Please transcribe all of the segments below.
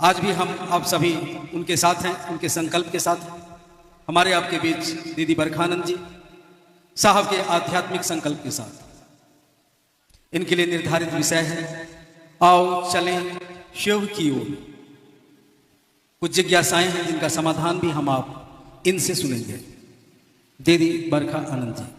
आज भी हम आप सभी उनके साथ हैं, उनके संकल्प के साथ। हमारे आपके बीच दीदी बरखानंद जी साहब के आध्यात्मिक संकल्प के साथ इनके लिए निर्धारित विषय है, आओ चलें शिव की ओर। कुछ जिज्ञासाएं हैं जिनका समाधान भी हम आप इनसे सुनेंगे। दीदी बरखा आनंद जी।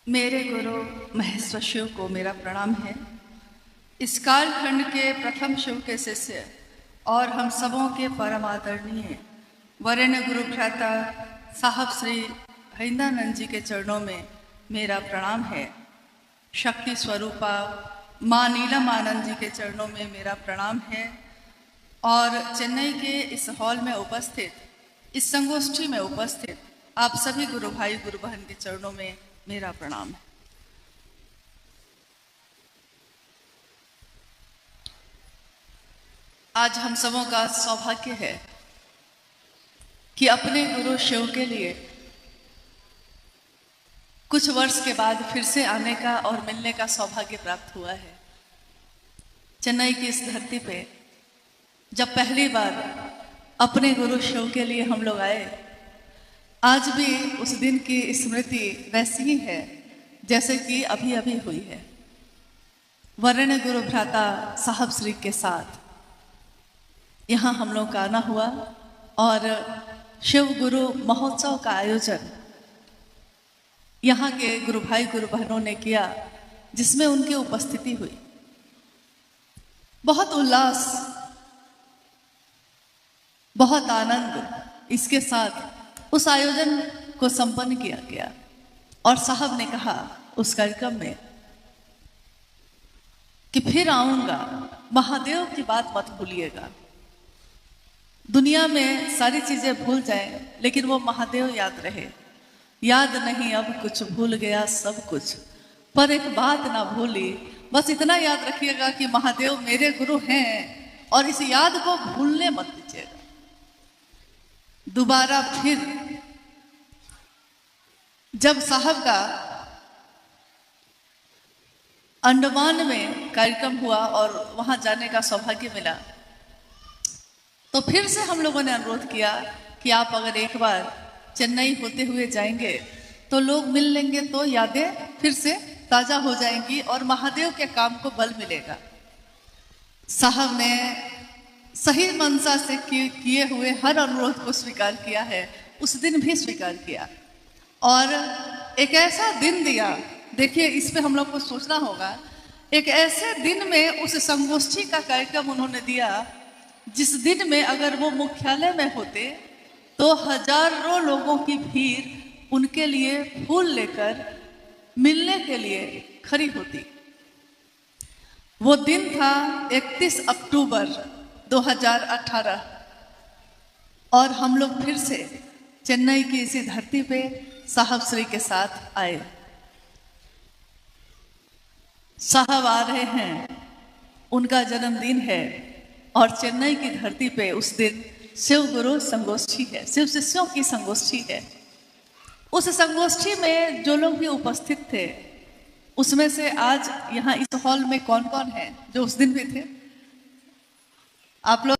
मेरे गुरु महेश्वर शिव को मेरा प्रणाम है। इस कालखंड के प्रथम शिव के शिष्य और हम सबों के परम आदरणीय वरेण्य गुरु भ्राता साहब श्री हरिंदानंद जी के चरणों में मेरा प्रणाम है। शक्ति स्वरूपा माँ नीलम आनंद जी के चरणों में मेरा प्रणाम है। और चेन्नई के इस हॉल में उपस्थित, इस संगोष्ठी में उपस्थित आप सभी गुरु भाई गुरु बहन के चरणों में मेरा प्रणाम है। आज हम सबों का सौभाग्य है कि अपने गुरु शिव के लिए कुछ वर्ष के बाद फिर से आने का और मिलने का सौभाग्य प्राप्त हुआ है। चेन्नई की इस धरती पे जब पहली बार अपने गुरु शिव के लिए हम लोग आए, आज भी उस दिन की स्मृति वैसी ही है जैसे कि अभी अभी हुई है। वरेण्य गुरु भ्राता साहब श्री के साथ यहाँ हम लोग का आना हुआ और शिव गुरु महोत्सव का आयोजन यहाँ के गुरु भाई गुरु बहनों ने किया, जिसमें उनकी उपस्थिति हुई। बहुत उल्लास, बहुत आनंद इसके साथ उस आयोजन को संपन्न किया गया। और साहब ने कहा उस कार्यक्रम में कि फिर आऊंगा, महादेव की बात मत भूलिएगा। दुनिया में सारी चीजें भूल जाएं, लेकिन वो महादेव याद रहे। याद नहीं अब कुछ, भूल गया सब कुछ, पर एक बात ना भूली, बस इतना याद रखिएगा कि महादेव मेरे गुरु हैं और इस याद को भूलने मत दीजिएगा। दोबारा फिर जब साहब का अंडमान में कार्यक्रम हुआ और वहां जाने का सौभाग्य मिला, तो फिर से हम लोगों ने अनुरोध किया कि आप अगर एक बार चेन्नई होते हुए जाएंगे तो लोग मिल लेंगे, तो यादें फिर से ताजा हो जाएंगी और महादेव के काम को बल मिलेगा। साहब ने सही मनसा से किए हुए हर अनुरोध को स्वीकार किया है। उस दिन भी स्वीकार किया और एक ऐसा दिन दिया। देखिए, इस पे हम लोग को सोचना होगा। एक ऐसे दिन में उस संगोष्ठी का कार्यक्रम उन्होंने दिया जिस दिन में अगर वो मुख्यालय में होते तो हजारों लोगों की भीड़ उनके लिए फूल लेकर मिलने के लिए खड़ी होती। वो दिन था 31 अक्टूबर 2018 और हम लोग फिर से चेन्नई की इसी धरती पे साहब श्री के साथ आए। साहब आ रहे हैं, उनका जन्मदिन है और चेन्नई की धरती पे उस दिन शिव गुरु संगोष्ठी है, शिव शिष्यों की संगोष्ठी है। उस संगोष्ठी में जो लोग भी उपस्थित थे, उसमें से आज यहाँ इस हॉल में कौन कौन है जो उस दिन भी थे? आप लोग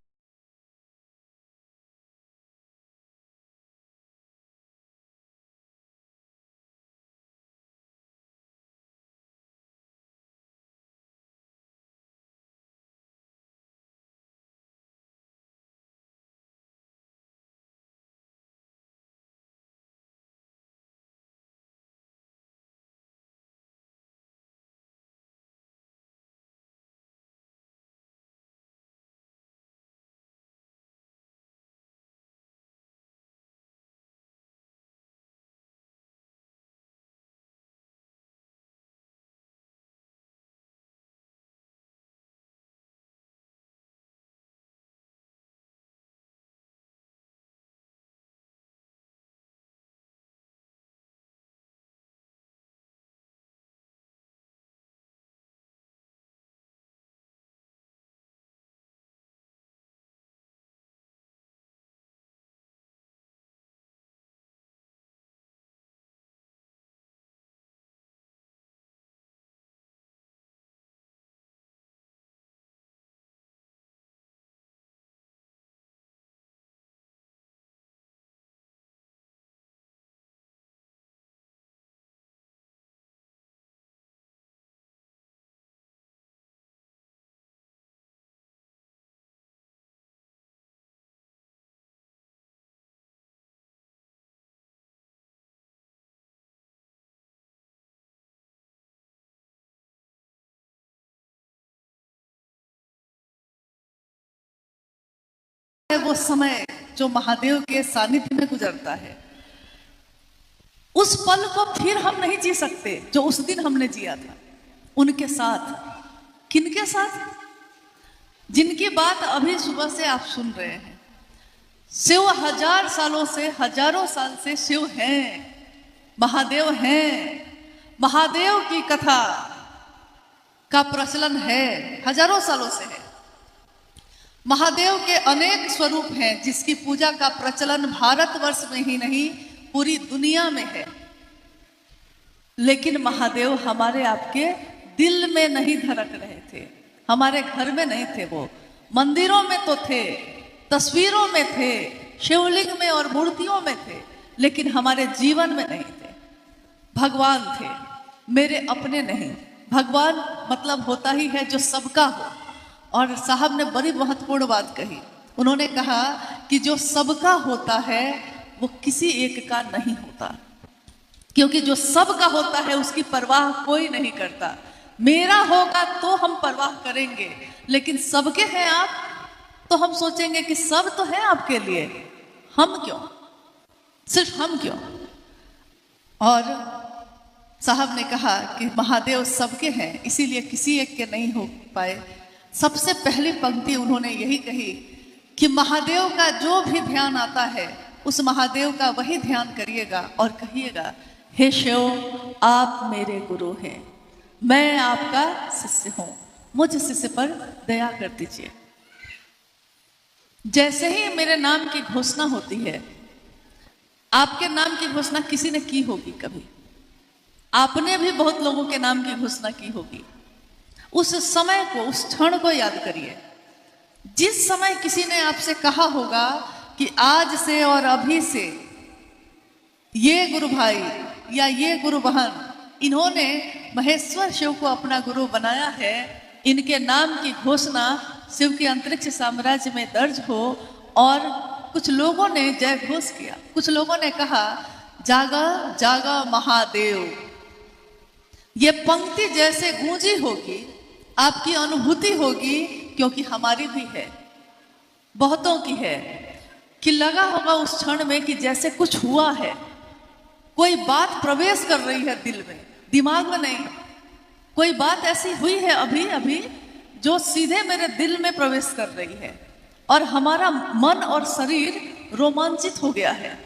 है वो समय जो महादेव के सानिध्य में गुजरता है, उस पल को फिर हम नहीं जी सकते जो उस दिन हमने जिया था उनके साथ। किनके साथ? जिनकी बात अभी सुबह से आप सुन रहे हैं। शिव 1000 सालों से, हजारों साल से शिव हैं, महादेव हैं। महादेव की कथा का प्रचलन है, हजारों सालों से है। महादेव के अनेक स्वरूप हैं जिसकी पूजा का प्रचलन भारतवर्ष में ही नहीं पूरी दुनिया में है। लेकिन महादेव हमारे आपके दिल में नहीं धड़क रहे थे, हमारे घर में नहीं थे। वो मंदिरों में तो थे, तस्वीरों में थे, शिवलिंग में और मूर्तियों में थे, लेकिन हमारे जीवन में नहीं थे। भगवान थे, मेरे अपने नहीं। भगवान मतलब होता ही है जो सबका हो। और साहब ने बड़ी महत्वपूर्ण बात कही। उन्होंने कहा कि जो सबका होता है वो किसी एक का नहीं होता, क्योंकि जो सबका होता है उसकी परवाह कोई नहीं करता। मेरा होगा तो हम परवाह करेंगे, लेकिन सबके हैं आप तो हम सोचेंगे कि सब तो है आपके लिए, हम क्यों, सिर्फ हम क्यों। और साहब ने कहा कि महादेव सबके हैं, इसीलिए किसी एक के नहीं हो पाए। सबसे पहली पंक्ति उन्होंने यही कही कि महादेव का जो भी ध्यान आता है उस महादेव का वही ध्यान करिएगा और कहिएगा, हे शिव आप मेरे गुरु हैं, मैं आपका शिष्य हूं, मुझ शिष्य पर दया कर दीजिए। जैसे ही मेरे नाम की घोषणा होती है, आपके नाम की घोषणा किसी ने की होगी कभी, आपने भी बहुत लोगों के नाम की घोषणा की होगी। उस समय को, उस क्षण को याद करिए जिस समय किसी ने आपसे कहा होगा कि आज से और अभी से ये गुरु भाई या ये गुरु बहन, इन्होंने महेश्वर शिव को अपना गुरु बनाया है, इनके नाम की घोषणा शिव के अंतरिक्ष साम्राज्य में दर्ज हो। और कुछ लोगों ने जय घोष किया, कुछ लोगों ने कहा जागा जागा महादेव। ये पंक्ति जैसे गूंजी होगी, आपकी अनुभूति होगी, क्योंकि हमारी भी है, बहुतों की है, कि लगा होगा उस क्षण में कि जैसे कुछ हुआ है, कोई बात प्रवेश कर रही है दिल में, दिमाग में नहीं। कोई बात ऐसी हुई है अभी अभी जो सीधे मेरे दिल में प्रवेश कर रही है और हमारा मन और शरीर रोमांचित हो गया है,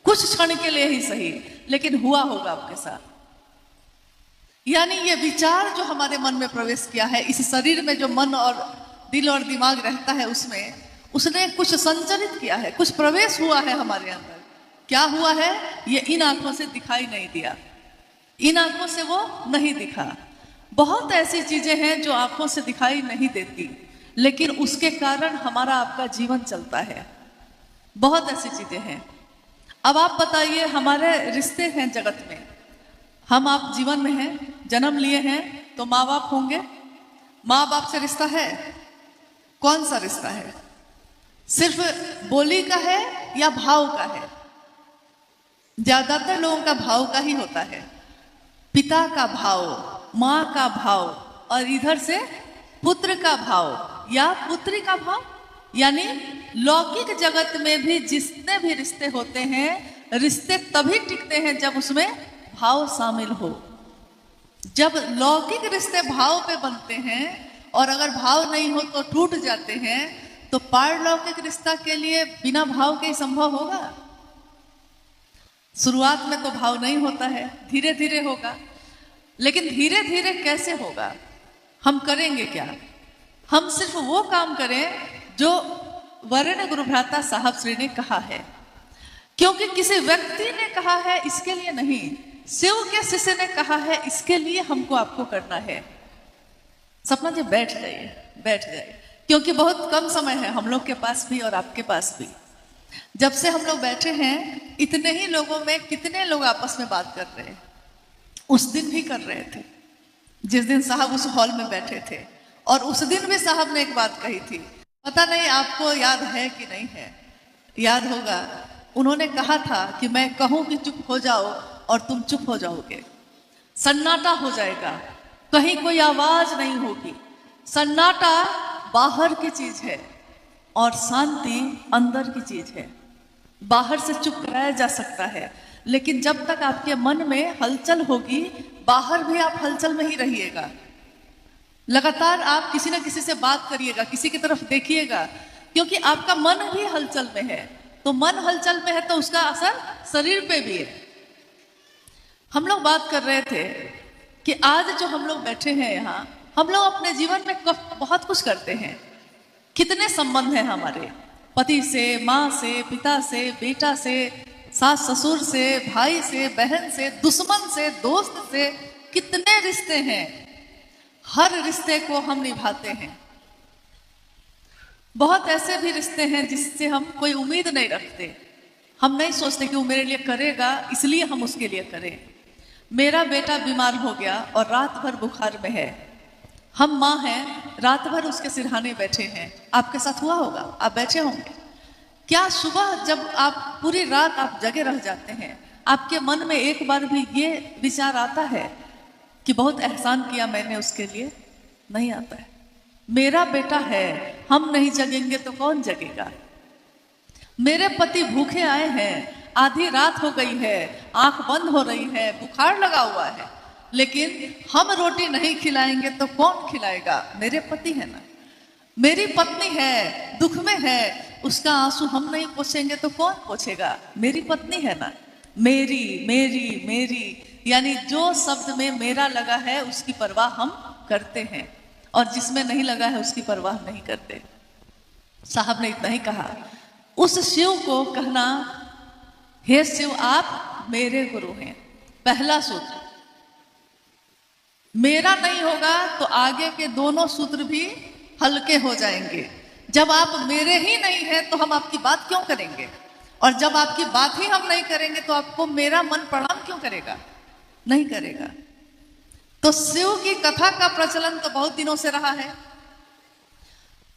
कुछ क्षण के लिए ही सही, लेकिन हुआ होगा आपके साथ। यानी ये विचार जो हमारे मन में प्रवेश किया है, इस शरीर में जो मन और दिल और दिमाग रहता है उसमें उसने कुछ संचरित किया है, कुछ प्रवेश हुआ है हमारे अंदर। क्या हुआ है ये इन आंखों से दिखाई नहीं दिया, इन आंखों से वो नहीं दिखा। बहुत ऐसी चीजें हैं जो आंखों से दिखाई नहीं देती, लेकिन उसके कारण हमारा आपका जीवन चलता है। बहुत ऐसी चीजें हैं। अब आप बताइए, हमारे रिश्ते हैं जगत में, हम आप जीवन में हैं, जन्म लिए हैं तो माँ बाप होंगे। माँ बाप से रिश्ता है, कौन सा रिश्ता है? सिर्फ बोली का है या भाव का है? ज्यादातर लोगों का भाव का ही होता है, पिता का भाव, माँ का भाव, और इधर से पुत्र का भाव या पुत्री का भाव। यानी लौकिक जगत में भी जितने भी रिश्ते होते हैं, रिश्ते तभी टिकते हैं जब उसमें भाव शामिल हो। जब लौकिक रिश्ते भाव पे बनते हैं और अगर भाव नहीं हो तो टूट जाते हैं, तो पारलौकिक रिश्ता के लिए बिना भाव के ही संभव होगा? शुरुआत में तो भाव नहीं होता है, धीरे धीरे होगा। लेकिन धीरे धीरे कैसे होगा? हम करेंगे क्या? हम सिर्फ वो काम करें जो वरेण्य गुरु भ्राता साहब श्री ने कहा है, क्योंकि किसी व्यक्ति ने कहा है इसके लिए नहीं, शिव के शिष्य ने कहा है इसके लिए हमको आपको करना है। सपना जी बैठ जाइए, बैठ जाइए, क्योंकि बहुत कम समय है हम लोग के पास भी और आपके पास भी। जब से हम लोग बैठे हैं, इतने ही लोगों में कितने लोग आपस में बात कर रहे हैं। उस दिन भी कर रहे थे, जिस दिन साहब उस हॉल में बैठे थे, और उस दिन भी साहब ने एक बात कही थी, पता नहीं आपको याद है कि नहीं है, याद होगा। उन्होंने कहा था कि मैं कहूं कि चुप हो जाओ और तुम चुप हो जाओगे, सन्नाटा हो जाएगा, कहीं कोई आवाज नहीं होगी। सन्नाटा बाहर की चीज है, और शांति अंदर की चीज है, बाहर से चुप कराया जा सकता है, लेकिन जब तक आपके मन में हलचल होगी, बाहर भी आप हलचल में ही रहिएगा। लगातार आप किसी न किसी से बात करिएगा, किसी की तरफ देखिएगा, क्योंकि आपका मन भी हलचल में है। तो मन हलचल में है तो उसका असर शरीर पे भी है। हम लोग बात कर रहे थे कि आज जो हम लोग बैठे हैं यहाँ, हम लोग अपने जीवन में बहुत कुछ करते हैं। कितने संबंध हैं हमारे, पति से, माँ से, पिता से, बेटा से, सास ससुर से, भाई से, बहन से, दुश्मन से, दोस्त से, कितने रिश्ते हैं। हर रिश्ते को हम निभाते हैं। बहुत ऐसे भी रिश्ते हैं जिससे हम कोई उम्मीद नहीं रखते। हम नहीं सोचते कि वो मेरे लिए करेगा, इसलिए हम उसके लिए करें। मेरा बेटा बीमार हो गया और रात भर बुखार में है। हम माँ हैं, रात भर उसके सिरहाने बैठे हैं। आपके साथ हुआ होगा, आप बैठे होंगे। क्या सुबह जब आप पूरी रात आप जगे रह जाते हैं, आपके मन में एक बार भी ये विचार आता है कि बहुत एहसान किया मैंने उसके लिए? नहीं आता है। मेरा बेटा है, हम नहीं जगेंगे तो कौन जगेगा? मेरे पति भूखे आए हैं, आधी रात हो गई है, आंख बंद हो रही है, बुखार लगा हुआ है, लेकिन हम रोटी नहीं खिलाएंगे तो कौन खिलाएगा? मेरे पति है ना। मेरी पत्नी है, दुख में है, उसका आंसू हम नहीं पोंछेंगे तो कौन पोंछेगा? मेरी पत्नी है ना। मेरी मेरी मेरी, यानी जो शब्द में मेरा लगा है उसकी परवाह हम करते हैं, और जिसमें नहीं लगा है उसकी परवाह नहीं करते। साहब ने इतना ही कहा। उस शिव को कहना, हे शिव आप मेरे गुरु हैं। पहला सूत्र, मेरा नहीं होगा तो आगे के दोनों सूत्र भी हल्के हो जाएंगे। जब आप मेरे ही नहीं हैं तो हम आपकी बात क्यों करेंगे? और जब आपकी बात ही हम नहीं करेंगे तो आपको मेरा मन प्रणाम क्यों करेगा? नहीं करेगा। तो शिव की कथा का प्रचलन तो बहुत दिनों से रहा है।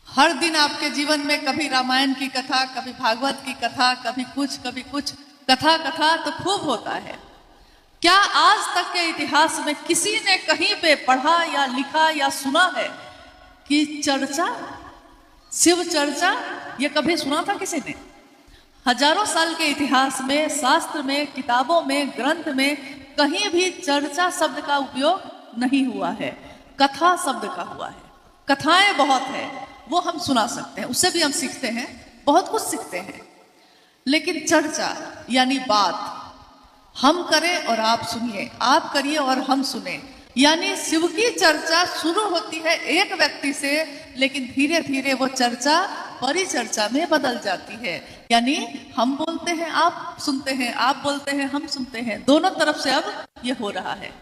हर दिन आपके जीवन में कभी रामायण की कथा, कभी भागवत की कथा, कभी कुछ कथा तो खूब होता है। क्या आज तक के इतिहास में किसी ने कहीं पे पढ़ा या लिखा या सुना है कि चर्चा, शिव चर्चा, ये कभी सुना था किसी ने? हजारों साल के इतिहास में, शास्त्र में, किताबों में, ग्रंथ में कहीं भी चर्चा शब्द का उपयोग नहीं हुआ है। कथा शब्द का हुआ है। कथाएं बहुत है, वो हम सुना सकते हैं, उससे भी हम सीखते हैं, बहुत कुछ सीखते हैं। लेकिन चर्चा यानी बात, हम करें और आप सुनिए, आप करिए और हम सुने, यानी शिव की चर्चा शुरू होती है एक व्यक्ति से, लेकिन धीरे धीरे वो चर्चा परिचर्चा में बदल जाती है। यानी हम बोलते हैं, आप सुनते हैं, आप बोलते हैं, हम सुनते हैं, दोनों तरफ से अब ये हो रहा है।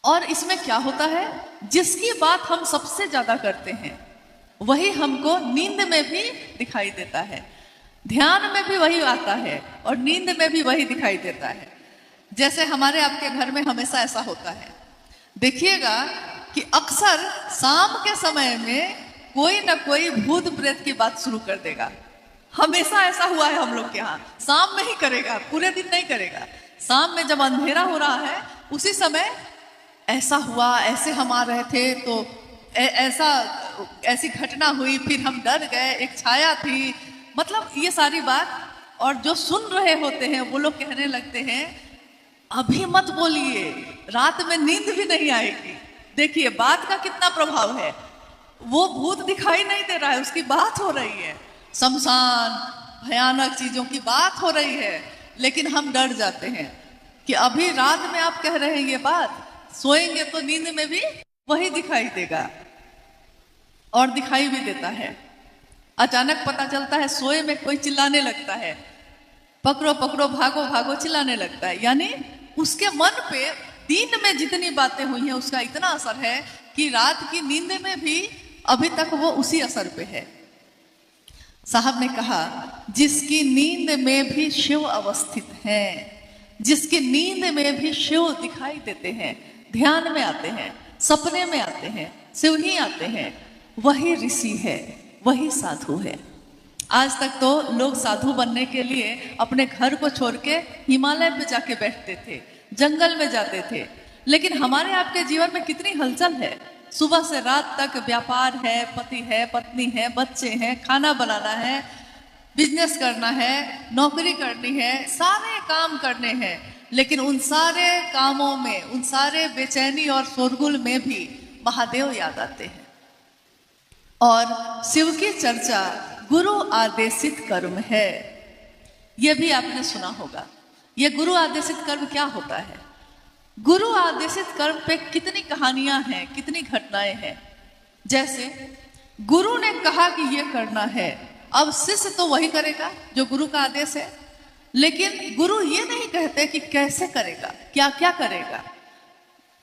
और इसमें क्या होता है, जिसकी बात हम सबसे ज्यादा करते हैं वही हमको नींद में भी दिखाई देता है, ध्यान में भी वही आता है और नींद में भी वही दिखाई देता है। जैसे हमारे आपके घर में हमेशा ऐसा होता है, देखिएगा कि अक्सर शाम के समय में कोई ना कोई भूत प्रेत की बात शुरू कर देगा। हमेशा ऐसा हुआ है हम लोग के यहाँ। शाम में ही करेगा, पूरे दिन नहीं करेगा। शाम में जब अंधेरा हो रहा है उसी समय ऐसा हुआ, ऐसे हम आ रहे थे तो ऐसी घटना हुई, फिर हम डर गए, एक छाया थी, मतलब ये सारी बात। और जो सुन रहे होते हैं वो लोग कहने लगते हैं, अभी मत बोलिए, रात में नींद भी नहीं आएगी। देखिए बात का कितना प्रभाव है। वो भूत दिखाई नहीं दे रहा है, उसकी बात हो रही है, शमशान, भयानक चीजों की बात हो रही है, लेकिन हम डर जाते हैं कि अभी रात में आप कह रहे हैं ये बात, सोएंगे तो नींद में भी वही दिखाई देगा। और दिखाई भी देता है। अचानक पता चलता है सोए में कोई चिल्लाने लगता है, पकड़ो पकड़ो, भागो भागो, चिल्लाने लगता है। यानी उसके मन पे दिन में जितनी बातें हुई हैं उसका इतना असर है कि रात की नींद में भी अभी तक वो उसी असर पे है। साहब ने कहा, जिसकी नींद में भी शिव अवस्थित है, जिसकी नींद में भी शिव दिखाई देते हैं, ध्यान में आते हैं, सपने में आते हैं, शिव ही आते हैं, वही ऋषि है, वही साधु है। आज तक तो लोग साधु बनने के लिए अपने घर को छोड़ के हिमालय पे जाके बैठते थे, जंगल में जाते थे, लेकिन हमारे आपके जीवन में कितनी हलचल है। सुबह से रात तक व्यापार है, पति है, पत्नी है, बच्चे हैं, खाना बनाना है, बिजनेस करना है, नौकरी करनी है, सारे काम करने हैं। लेकिन उन सारे कामों में, उन सारे बेचैनी और शोरगुल में भी महादेव याद आते हैं। और शिव की चर्चा गुरु आदेशित कर्म है। यह भी आपने सुना होगा। यह गुरु आदेशित कर्म क्या होता है? गुरु आदेशित कर्म पे कितनी कहानियां हैं, कितनी घटनाएं हैं। जैसे गुरु ने कहा कि यह करना है, अब शिष्य तो वही करेगा जो गुरु का आदेश है। लेकिन गुरु ये नहीं कहते कि कैसे करेगा, क्या क्या करेगा।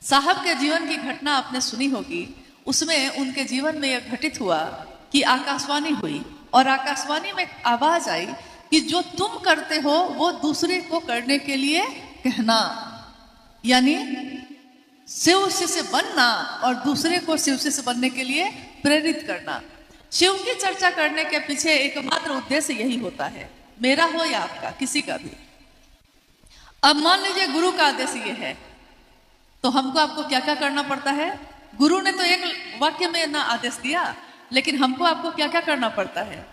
साहब के जीवन की घटना आपने सुनी होगी। उसमें उनके जीवन में यह घटित हुआ कि आकाशवाणी हुई और आकाशवाणी में आवाज आई कि जो तुम करते हो वो दूसरे को करने के लिए कहना, यानी शिव शिष्य बनना और दूसरे को शिव शिष्य बनने के लिए प्रेरित करना। शिव की चर्चा करने के पीछे एकमात्र उद्देश्य यही होता है, मेरा हो या आपका, किसी का भी। अब मान लीजिए गुरु का आदेश ये है, तो हमको आपको क्या क्या करना पड़ता है? गुरु ने तो एक वाक्य में ना आदेश दिया, लेकिन हमको आपको क्या क्या करना पड़ता है?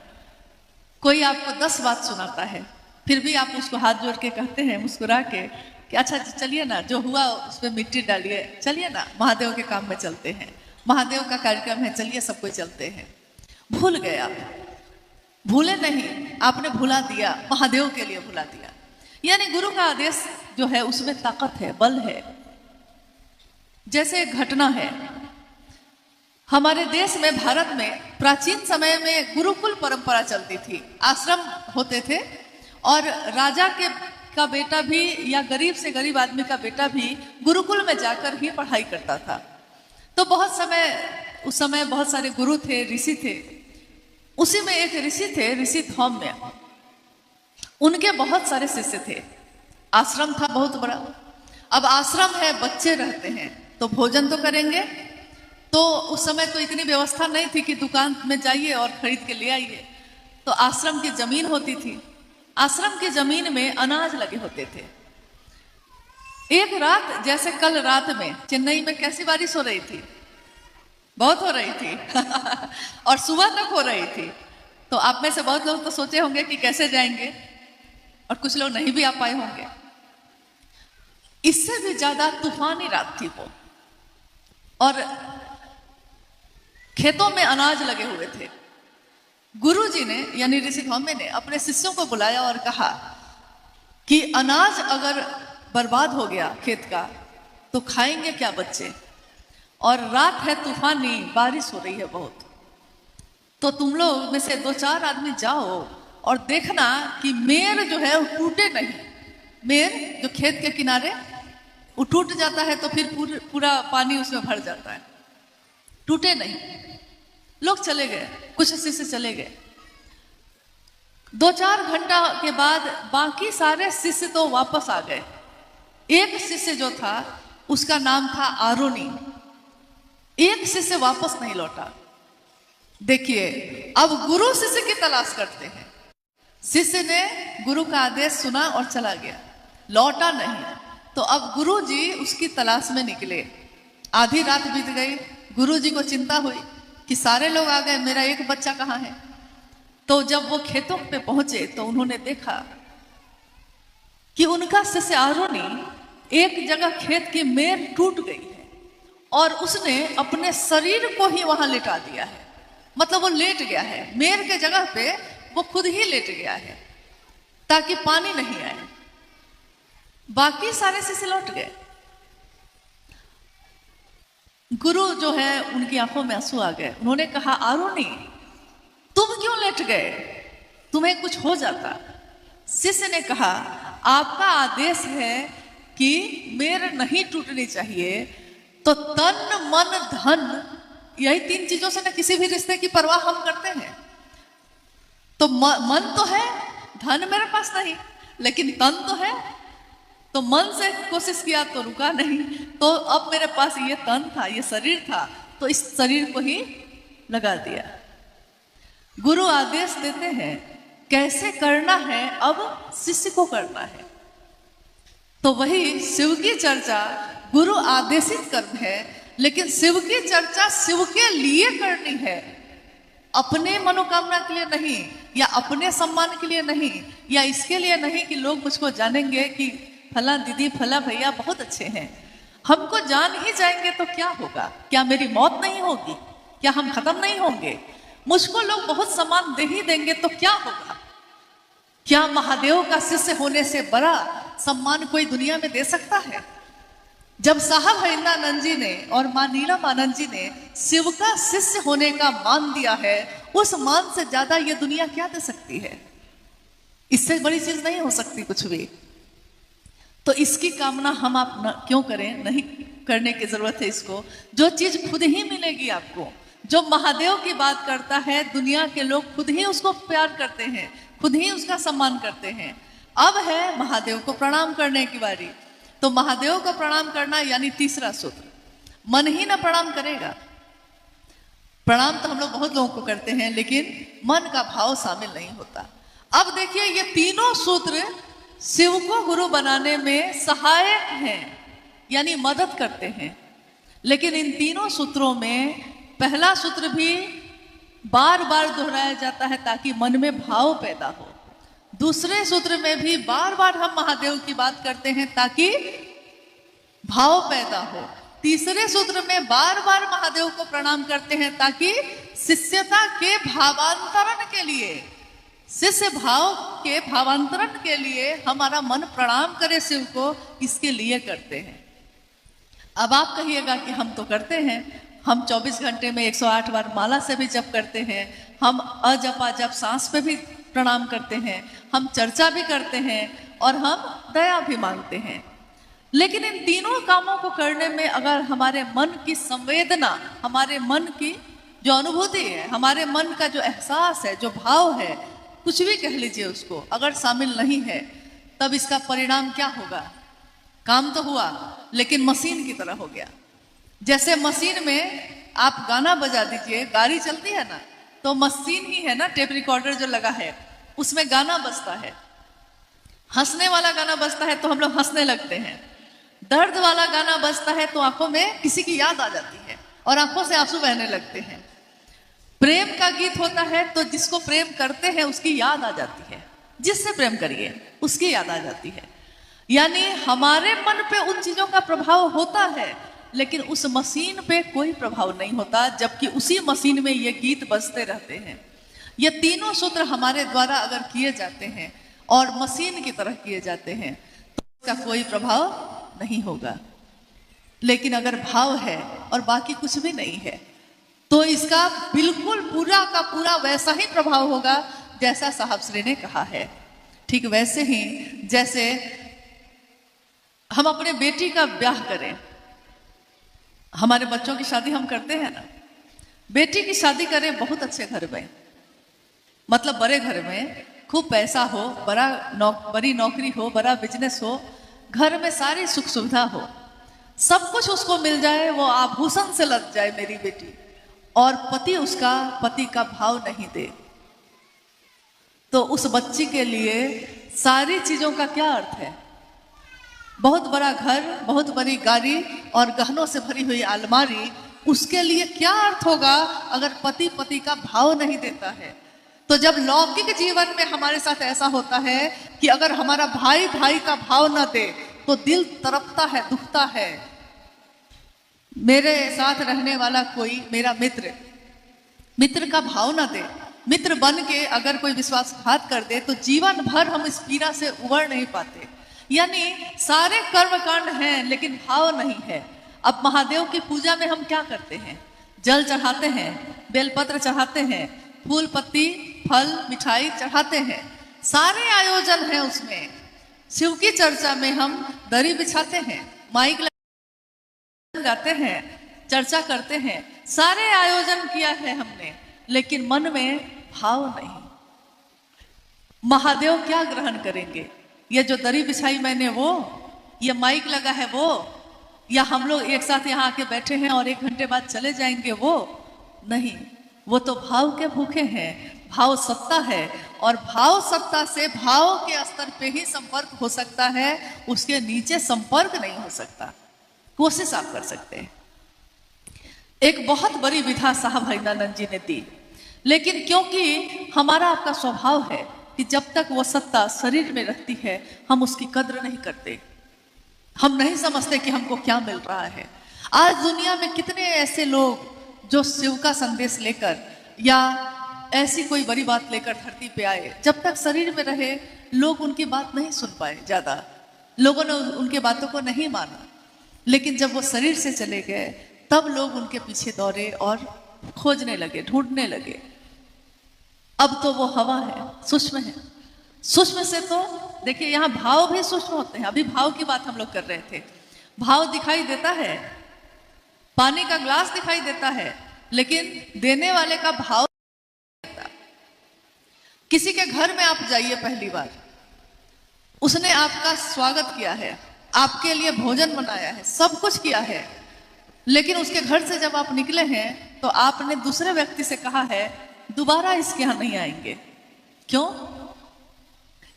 कोई आपको 10 बात सुनाता है, फिर भी आप उसको हाथ जोड़ के कहते हैं मुस्कुरा के कि अच्छा चलिए ना, जो हुआ उस पर मिट्टी डालिए, चलिए ना महादेव के काम में चलते हैं, महादेव का कार्यक्रम है, चलिए सब कोई चलते हैं। भूल गए आप, भूले नहीं, आपने भुला दिया, महादेव के लिए भुला दिया। यानी गुरु का आदेश जो है उसमें ताकत है, बल है। जैसे एक घटना है, हमारे देश में, भारत में प्राचीन समय में गुरुकुल परंपरा चलती थी। आश्रम होते थे और राजा का बेटा भी या गरीब से गरीब आदमी का बेटा भी गुरुकुल में जाकर ही पढ़ाई करता था। तो उस समय बहुत सारे गुरु थे, ऋषि थे। उसी में एक ऋषि थे, ऋषि धौम्य। उनके बहुत सारे शिष्य थे। आश्रम था बहुत बड़ा। अब आश्रम है, बच्चे रहते हैं, तो भोजन तो करेंगे। तो उस समय तो इतनी व्यवस्था नहीं थी कि दुकान में जाइए और खरीद के ले आइए। तो आश्रम की जमीन होती थी। आश्रम की जमीन में अनाज लगे होते थे। एक रात, जैसे कल रात में चेन्नई में कैसी बारिश हो रही थी, बहुत हो रही थी और सुबह तक हो रही थी। तो आप में से बहुत लोग तो सोचे होंगे कि कैसे जाएंगे, और कुछ लोग नहीं भी आ पाए होंगे। इससे भी ज्यादा तूफानी रात थी वो, और खेतों में अनाज लगे हुए थे। गुरुजी ने, यानी ऋषि धौम्य ने, अपने शिष्यों को बुलाया और कहा कि अनाज अगर बर्बाद हो गया खेत का तो खाएंगे क्या बच्चे, और रात है, तूफानी बारिश हो रही है बहुत। तो तुम लोग में से 2-4 आदमी जाओ और देखना कि मेर जो है वो टूटे नहीं। मेर जो खेत के किनारे, वो टूट जाता है तो फिर पूरा पानी उसमें भर जाता है, टूटे नहीं। लोग चले गए, कुछ शिष्य चले गए। 2-4 घंटा के बाद बाकी सारे शिष्य तो वापस आ गए। एक शिष्य जो था उसका नाम था आरोनी। एक शिष्य वापस नहीं लौटा। देखिए, अब गुरु शिष्य की तलाश करते हैं। शिष्य ने गुरु का आदेश सुना और चला गया, लौटा नहीं। तो अब गुरु जी उसकी तलाश में निकले। आधी रात बीत गई। गुरु जी को चिंता हुई कि सारे लोग आ गए, मेरा एक बच्चा कहाँ है। तो जब वो खेतों पे पहुंचे तो उन्होंने देखा कि उनका शिष्य आरोनी एक जगह खेत की मेर टूट गई है और उसने अपने शरीर को ही वहां लेटा दिया है। मतलब वो लेट गया है, मेर के जगह पे वो खुद ही लेट गया है ताकि पानी नहीं आए। बाकी सारे शिष्य लौट गए। गुरु जो है, उनकी आंखों में आंसू आ गए। उन्होंने कहा, आरोनी तुम क्यों लेट गए, तुम्हें कुछ हो जाता। शिष्य ने कहा, आपका आदेश है कि मेर नहीं टूटनी चाहिए, तो तन मन धन, यही 3 चीजों से ना किसी भी रिश्ते की परवाह हम करते हैं। तो मन तो है, धन मेरे पास नहीं, लेकिन तन तो है। तो मन से कोशिश किया तो रुका नहीं। तो अब मेरे पास ये तन था, ये शरीर था, तो इस शरीर को ही लगा दिया। गुरु आदेश देते हैं कैसे करना है, अब शिष्य को करना है। तो वही शिव की चर्चा गुरु आदेशित कर्म है। लेकिन शिव की चर्चा शिव के लिए करनी है, अपने मनोकामना के लिए नहीं, या अपने सम्मान के लिए नहीं, या इसके लिए नहीं कि लोग मुझको जानेंगे कि फला दीदी फला भैया बहुत अच्छे हैं। हमको जान ही जाएंगे तो क्या होगा? क्या मेरी मौत नहीं होगी? क्या हम खत्म नहीं होंगे? मुझको लोग बहुत सम्मान दे ही देंगे तो क्या होगा? क्या महादेव का शिष्य होने से बड़ा सम्मान कोई दुनिया में दे सकता है? जब साहब हरिंद्रानंद जी ने और मां नीलमानंद जी ने शिव का शिष्य होने का मान दिया है, उस मान से ज्यादा ये दुनिया क्या दे सकती है? इससे बड़ी चीज नहीं हो सकती कुछ भी। तो इसकी कामना हम आप क्यों करें? नहीं करने की जरूरत है इसको। जो चीज खुद ही मिलेगी आपको, जो महादेव की बात करता है, दुनिया के लोग खुद ही उसको प्यार करते हैं, खुद ही उसका सम्मान करते हैं। अब है महादेव को प्रणाम करने की बारी। तो महादेव को प्रणाम करना यानी तीसरा सूत्र, मन ही ना प्रणाम करेगा। प्रणाम तो हम लोग बहुत लोगों को करते हैं, लेकिन मन का भाव शामिल नहीं होता। अब देखिए, ये तीनों सूत्र शिव को गुरु बनाने में सहायक हैं, यानी मदद करते हैं। लेकिन इन तीनों सूत्रों में पहला सूत्र भी बार बार दोहराया जाता है ताकि मन में भाव पैदा हो। दूसरे सूत्र में भी बार बार हम महादेव की बात करते हैं ताकि भाव पैदा हो। तीसरे सूत्र में बार बार महादेव को प्रणाम करते हैं ताकि शिष्यता के भावांतरण के लिए, शिष्य भाव के भावांतरण के लिए हमारा मन प्रणाम करे शिव को, इसके लिए करते हैं। अब आप कहिएगा कि हम तो करते हैं, हम 24 घंटे में 108 बार माला से भी जप करते हैं, हम अजपा जप सांस पे भी प्रणाम करते हैं, हम चर्चा भी करते हैं और हम दया भी मांगते हैं। लेकिन इन तीनों कामों को करने में अगर हमारे मन की संवेदना, हमारे मन की जो अनुभूति है, हमारे मन का जो एहसास है, जो भाव है, कुछ भी कह लीजिए उसको, अगर शामिल नहीं है, तब इसका परिणाम क्या होगा? काम तो हुआ लेकिन मशीन की तरह हो गया। जैसे मशीन में आप गाना बजा दीजिए, गाड़ी चलती है ना, तो मशीन ही है ना, टेप रिकॉर्डर जो लगा है उसमें गाना बजता है। हंसने वाला गाना बजता है तो हम लोग हंसने लगते हैं, दर्द वाला गाना बजता है तो आंखों में किसी की याद आ जाती है और आंखों से आंसू बहने लगते हैं। प्रेम का गीत होता है तो जिसको प्रेम करते हैं उसकी याद आ जाती है, जिससे प्रेम करिए उसकी याद आ जाती है। यानी हमारे मन पे उन चीजों का प्रभाव होता है, लेकिन उस मशीन पे कोई प्रभाव नहीं होता, जबकि उसी मशीन में ये गीत बजते रहते हैं। ये तीनों सूत्र हमारे द्वारा अगर किए जाते हैं और मशीन की तरह किए जाते हैं तो इसका कोई प्रभाव नहीं होगा। लेकिन अगर भाव है और बाकी कुछ भी नहीं है तो इसका बिल्कुल पूरा का पूरा वैसा ही प्रभाव होगा जैसा साहब श्री ने कहा है। ठीक वैसे ही जैसे हम अपने बेटी का ब्याह करें, हमारे बच्चों की शादी हम करते हैं ना, बेटी की शादी करें बहुत अच्छे घर में, मतलब बड़े घर में, खूब पैसा हो, बड़ी नौकरी हो, बड़ा बिजनेस हो, घर में सारी सुख सुविधा हो, सब कुछ उसको मिल जाए, वो आभूषण से लग जाए मेरी बेटी, और पति का भाव नहीं दे, तो उस बच्ची के लिए सारी चीजों का क्या अर्थ है? बहुत बड़ा घर, बहुत बड़ी गाड़ी और गहनों से भरी हुई अलमारी, उसके लिए क्या अर्थ होगा अगर पति का भाव नहीं देता है? तो जब लौकिक जीवन में हमारे साथ ऐसा होता है कि अगर हमारा भाई का भाव न दे तो दिल तड़पता है, दुखता है। मेरे साथ रहने वाला कोई मेरा मित्र का भाव न दे, मित्र बन के अगर कोई विश्वासघात कर दे तो जीवन भर हम इस पीड़ा से उबर नहीं पाते। यानी सारे कर्म कांड हैं लेकिन भाव नहीं है। अब महादेव की पूजा में हम क्या करते हैं? जल चढ़ाते हैं, बेलपत्र चढ़ाते हैं, फूल पत्ती फल मिठाई चढ़ाते हैं, सारे आयोजन हैं उसमें। शिव की चर्चा में हम दरी बिछाते हैं, माइक गाते हैं, चर्चा करते हैं, सारे आयोजन किया है हमने, लेकिन मन में भाव नहीं। महादेव क्या ग्रहण करेंगे? ये जो दरी बिछाई मैंने वो, ये माइक लगा है वो, या हम लोग एक साथ यहाँ आके बैठे हैं और 1 घंटे बाद चले जाएंगे वो? नहीं, वो तो भाव के भूखे हैं। भाव सत्ता है और भाव सत्ता से भाव के स्तर पे ही संपर्क हो सकता है, उसके नीचे संपर्क नहीं हो सकता। कोशिश आप कर सकते हैं। एक बहुत बड़ी विधा साहब हरिनानंद जी ने दी, लेकिन क्योंकि हमारा आपका स्वभाव है कि जब तक वो सत्ता शरीर में रहती है हम उसकी कद्र नहीं करते, हम नहीं समझते कि हमको क्या मिल रहा है। आज दुनिया में कितने ऐसे लोग जो शिव का संदेश लेकर या ऐसी कोई बड़ी बात लेकर धरती पे आए, जब तक शरीर में रहे लोग उनकी बात नहीं सुन पाए, ज्यादा लोगों ने उनके बातों को नहीं माना। लेकिन जब वो शरीर से चले गए तब लोग उनके पीछे दौड़े और खोजने लगे, ढूंढने लगे। अब तो वो हवा है, सूक्ष्म है। सूक्ष्म से तो देखिए यहाँ भाव भी सूक्ष्म होते हैं। अभी भाव की बात हम लोग कर रहे थे। भाव दिखाई देता है, पानी का ग्लास दिखाई देता है, लेकिन देने वाले का भाव नहीं देता। किसी के घर में आप जाइए पहली बार, उसने आपका स्वागत किया है, आपके लिए भोजन बनाया है, सब कुछ किया है, लेकिन उसके घर से जब आप निकले हैं तो आपने दूसरे व्यक्ति से कहा है दोबारा इसके यहाँ नहीं आएंगे। क्यों?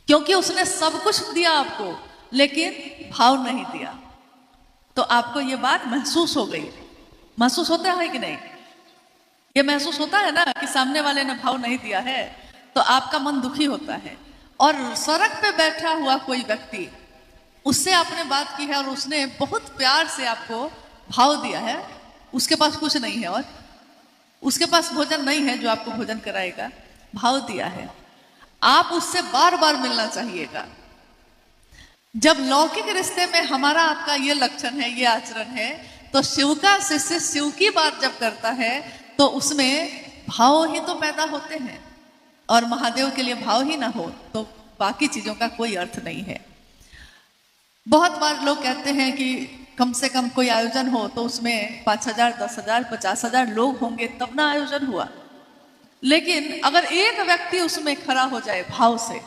क्योंकि उसने सब कुछ दिया आपको, लेकिन भाव नहीं दिया। तो आपको ये बात महसूस हो गई। महसूस होता है कि नहीं? ये महसूस होता है ना कि सामने वाले ने भाव नहीं दिया है, तो आपका मन दुखी होता है। और सड़क पे बैठा हुआ कोई व्यक्ति, उससे आपने बात की है और उसने बहुत प्यार से आपको भाव दिया है, उसके पास कुछ नहीं है और उसके पास भोजन नहीं है जो आपको भोजन कराएगा, भाव दिया है, आप उससे बार बार मिलना चाहिएगा। जब लौकिक रिश्ते में हमारा आपका ये लक्षण है, ये आचरण है, तो शिव का शिष्य शिव की बात जब करता है तो उसमें भाव ही तो पैदा होते हैं। और महादेव के लिए भाव ही ना हो तो बाकी चीजों का कोई अर्थ नहीं है। बहुत बार लोग कहते हैं कि कम से कम कोई आयोजन हो तो उसमें 5,000, 10,000, 50,000 लोग होंगे तब ना आयोजन हुआ। लेकिन अगर एक व्यक्ति उसमें खड़ा हो जाए भाव से,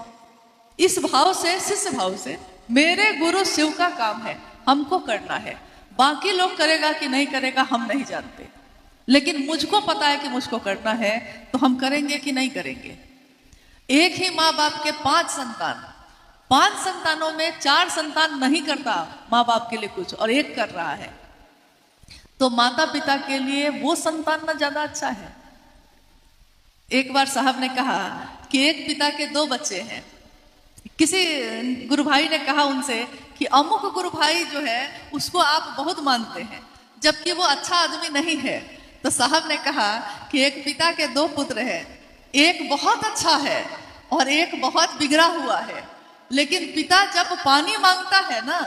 इस भाव से, शिष्य भाव से, मेरे गुरु शिव का काम है, हमको करना है, बाकी लोग करेगा कि नहीं करेगा हम नहीं जानते, लेकिन मुझको पता है कि मुझको करना है, तो हम करेंगे कि नहीं करेंगे। एक ही माँ बाप के 5 संतान, 5 संतानों में 4 संतान नहीं करता माँ बाप के लिए कुछ और एक कर रहा है, तो माता पिता के लिए वो संतान ना ज्यादा अच्छा है। एक बार साहब ने कहा कि एक पिता के 2 बच्चे हैं। किसी गुरु भाई ने कहा उनसे कि अमुक गुरु भाई जो है उसको आप बहुत मानते हैं, जबकि वो अच्छा आदमी नहीं है। तो साहब ने कहा कि एक पिता के 2 पुत्र हैं, एक बहुत अच्छा है और एक बहुत बिगड़ा हुआ है, लेकिन पिता जब पानी मांगता है ना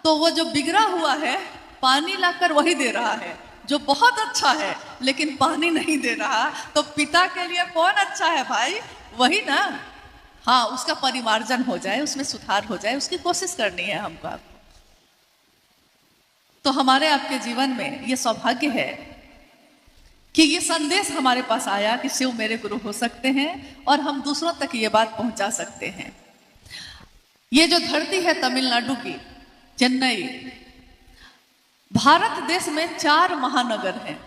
तो वो जो बिगड़ा हुआ है पानी लाकर वही दे रहा है, जो बहुत अच्छा है लेकिन पानी नहीं दे रहा। तो पिता के लिए कौन अच्छा है भाई? वही ना। हाँ, उसका परिमार्जन हो जाए, उसमें सुधार हो जाए, उसकी कोशिश करनी है हमको आपको। तो हमारे आपके जीवन में ये सौभाग्य है कि ये संदेश हमारे पास आया कि शिव मेरे गुरु हो सकते हैं और हम दूसरों तक ये बात पहुंचा सकते हैं। ये जो धरती है तमिलनाडु की, चेन्नई, भारत देश में 4 महानगर हैं।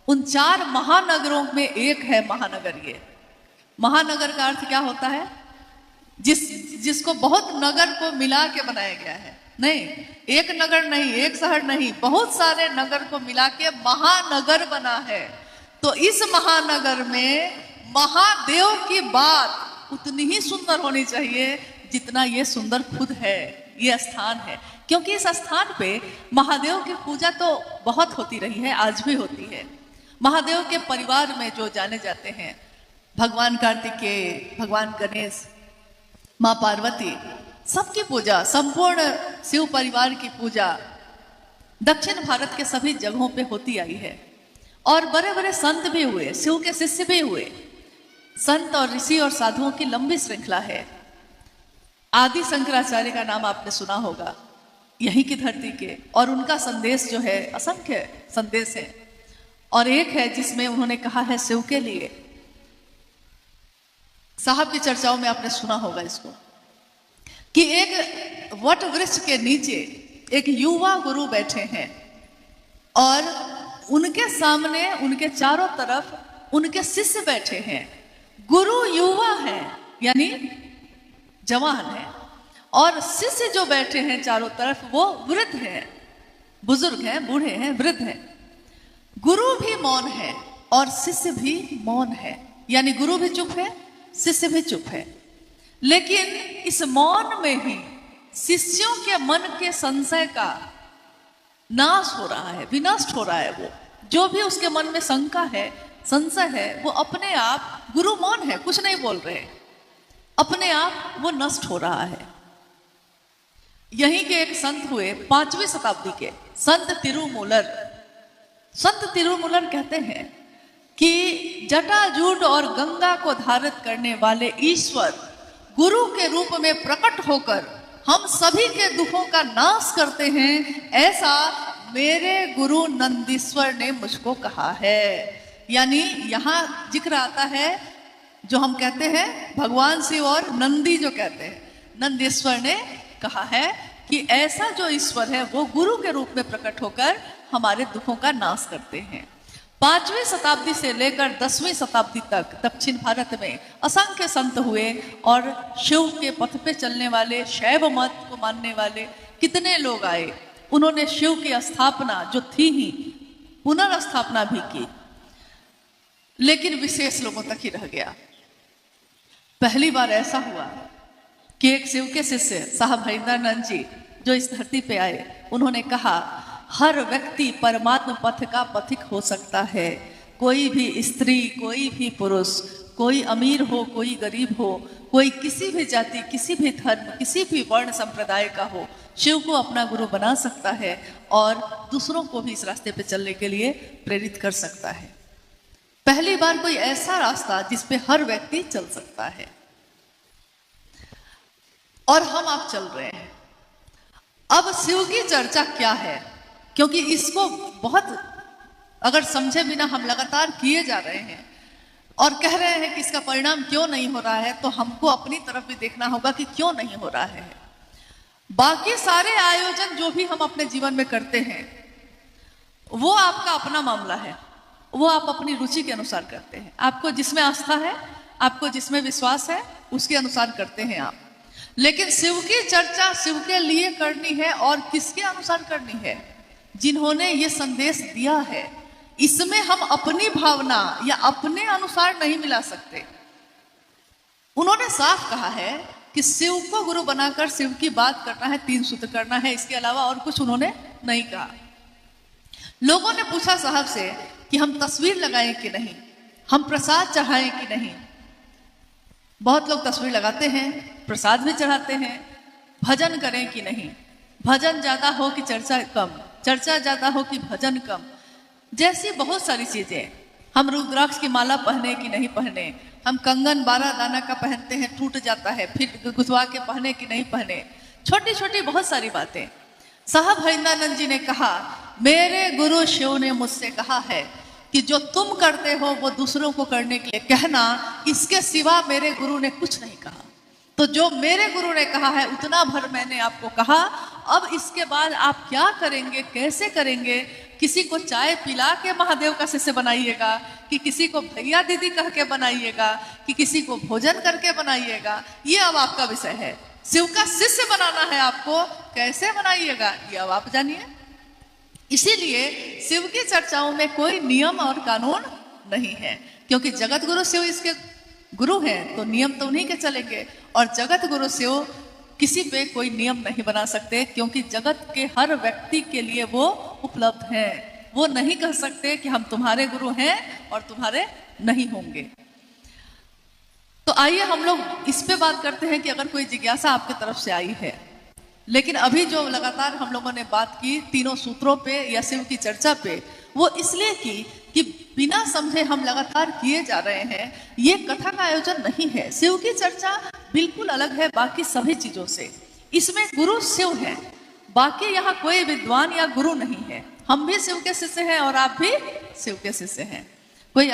उन 4 महानगरों में एक है महानगर। ये महानगर का अर्थ क्या होता है? जिसको बहुत नगर को मिला के बनाया गया है। नहीं, एक नगर नहीं, एक शहर नहीं, बहुत सारे नगर को मिला के महानगर बना है। तो इस महानगर में महादेव की बात उतनी ही सुंदर होनी चाहिए जितना ये सुंदर खुद है, ये स्थान है। क्योंकि इस स्थान पे महादेव की पूजा तो बहुत होती रही है, आज भी होती है। महादेव के परिवार में जो जाने जाते हैं, भगवान कार्तिकेय, भगवान गणेश, माँ पार्वती, सबकी पूजा, संपूर्ण शिव परिवार की पूजा दक्षिण भारत के सभी जगहों पे होती आई है। और बड़े बड़े संत भी हुए, शिव के शिष्य भी हुए। संत और ऋषि और साधुओं की लंबी श्रृंखला है। आदि शंकराचार्य का नाम आपने सुना होगा, यहीं की धरती के, और उनका संदेश जो है असंख्य संदेश है। और एक है जिसमें उन्होंने कहा है शिव के लिए, साहब की चर्चाओं में आपने सुना होगा इसको, कि एक वट वृक्ष के नीचे एक युवा गुरु बैठे हैं और उनके सामने, उनके चारों तरफ उनके शिष्य बैठे हैं। गुरु युवा है यानी जवान है, और शिष्य जो बैठे हैं चारों तरफ वो वृद्ध हैं, बुजुर्ग हैं, बूढ़े हैं, वृद्ध हैं। गुरु भी मौन है और शिष्य भी मौन है, यानी गुरु भी चुप है, शिष्य भी चुप है। लेकिन इस मौन में ही शिष्यों के मन के संशय का नाश हो रहा है, विनष्ट हो रहा है। वो जो भी उसके मन में शंका है, संशय है, वो अपने आप, गुरु मौन है, कुछ नहीं बोल रहे, अपने आप वो नष्ट हो रहा है। यहीं के एक संत हुए 5वीं शताब्दी के संत तिरुमूलर। संत तिरुमूलर कहते हैं कि जटाजूट और गंगा को धारित करने वाले ईश्वर गुरु के रूप में प्रकट होकर हम सभी के दुखों का नाश करते हैं, ऐसा मेरे गुरु नंदीश्वर ने मुझको कहा है। यानी यहाँ जिक्र आता है, जो हम कहते हैं भगवान शिव और नंदी जो कहते हैं, नंदीश्वर ने कहा है कि ऐसा जो ईश्वर है वो गुरु के रूप में प्रकट होकर हमारे दुखों का नाश करते हैं। 5वीं शताब्दी से लेकर 10वीं शताब्दी तक दक्षिण भारत में असंख्य संत हुए और शिव के पथ पे चलने वाले, शैव मत को मानने वाले कितने लोग आए। उन्होंने शिव की स्थापना जो थी ही पुनर्स्थापना भी की, लेकिन विशेष लोगों तक ही रह गया। पहली बार ऐसा हुआ कि एक शिव के शिष्य साहब हरिंदरानंद जी जो इस धरती पे आए, उन्होंने कहा हर व्यक्ति परमात्मा पथ का पथिक हो सकता है। कोई भी स्त्री, कोई भी पुरुष, कोई अमीर हो, कोई गरीब हो, कोई किसी भी जाति, किसी भी धर्म, किसी भी वर्ण संप्रदाय का हो, शिव को अपना गुरु बना सकता है और दूसरों को भी इस रास्ते पे चलने के लिए प्रेरित कर सकता है। पहली बार कोई ऐसा रास्ता जिस पे हर व्यक्ति चल सकता है, और हम आप चल रहे हैं। अब शिव की चर्चा क्या है, क्योंकि इसको बहुत अगर समझे बिना हम लगातार किए जा रहे हैं और कह रहे हैं कि इसका परिणाम क्यों नहीं हो रहा है, तो हमको अपनी तरफ भी देखना होगा कि क्यों नहीं हो रहा है। बाकी सारे आयोजन जो भी हम अपने जीवन में करते हैं वो आपका अपना मामला है, वो आप अपनी रुचि के अनुसार करते हैं। आपको जिसमें आस्था है, आपको जिसमें विश्वास है, उसके अनुसार करते हैं आप। लेकिन शिव की चर्चा शिव के लिए करनी है और किसके अनुसार करनी है? जिन्होंने ये संदेश दिया है। इसमें हम अपनी भावना या अपने अनुसार नहीं मिला सकते। उन्होंने साफ कहा है कि शिव को गुरु बनाकर शिव की बात करना है, 3 सूत्र करना है, इसके अलावा और कुछ उन्होंने नहीं कहा। लोगों ने पूछा साहब से कि हम तस्वीर लगाएं कि नहीं, हम प्रसाद चढ़ाएं कि नहीं। बहुत लोग तस्वीर लगाते हैं, प्रसाद भी चढ़ाते हैं। भजन करें कि नहीं, भजन ज्यादा हो कि चर्चा कम, चर्चा ज्यादा हो कि भजन कम, जैसी बहुत सारी चीजें। हम रुद्राक्ष की माला पहने कि नहीं पहने, हम कंगन 12 दाना का पहनते हैं, टूट जाता है, फिर गुथवा के पहने कि नहीं पहने, छोटी छोटी बहुत सारी बातें। साहब हरिंदरानंद जी ने कहा, मेरे गुरु शिव ने मुझसे कहा है कि जो तुम करते हो वो दूसरों को करने के लिए कहना, इसके सिवा मेरे गुरु ने कुछ नहीं कहा। तो जो मेरे गुरु ने कहा है उतना भर मैंने आपको कहा। अब इसके बाद आप क्या करेंगे, कैसे करेंगे? किसी को चाय पिला के महादेव का शिष्य बनाइएगा, कि किसी को भैया दीदी कह के बनाइएगा, कि किसी को भोजन करके बनाइएगा, ये अब आपका विषय है। शिव का शिष्य बनाना है आपको, कैसे बनाइएगा ये अब आप जानिए। इसीलिए शिव की चर्चाओं में कोई नियम और कानून नहीं है, क्योंकि जगत गुरु शिव इसके गुरु हैं, तो नियम तो उन्हीं के चलेंगे। और जगत गुरु शिव किसी पे कोई नियम नहीं बना सकते, क्योंकि जगत के हर व्यक्ति के लिए वो उपलब्ध हैं। वो नहीं कह सकते कि हम तुम्हारे गुरु हैं और तुम्हारे नहीं होंगे। तो आइए हम लोग इस पे बात करते हैं कि अगर कोई जिज्ञासा आपकी तरफ से आई है, लेकिन अभी जो लगातार हम लोगों ने बात की 3 सूत्रों पे या शिव की चर्चा पे, वो इसलिए की कि बिना समझे हम लगातार किए जा रहे हैं। ये कथा का आयोजन नहीं है। शिव की चर्चा बिल्कुल अलग है बाकी सभी चीजों से। इसमें गुरु शिव है, बाकी यहाँ कोई विद्वान या गुरु नहीं है। हम भी शिव के शिष्य हैं और आप भी शिव के शिष्य हैं। कोई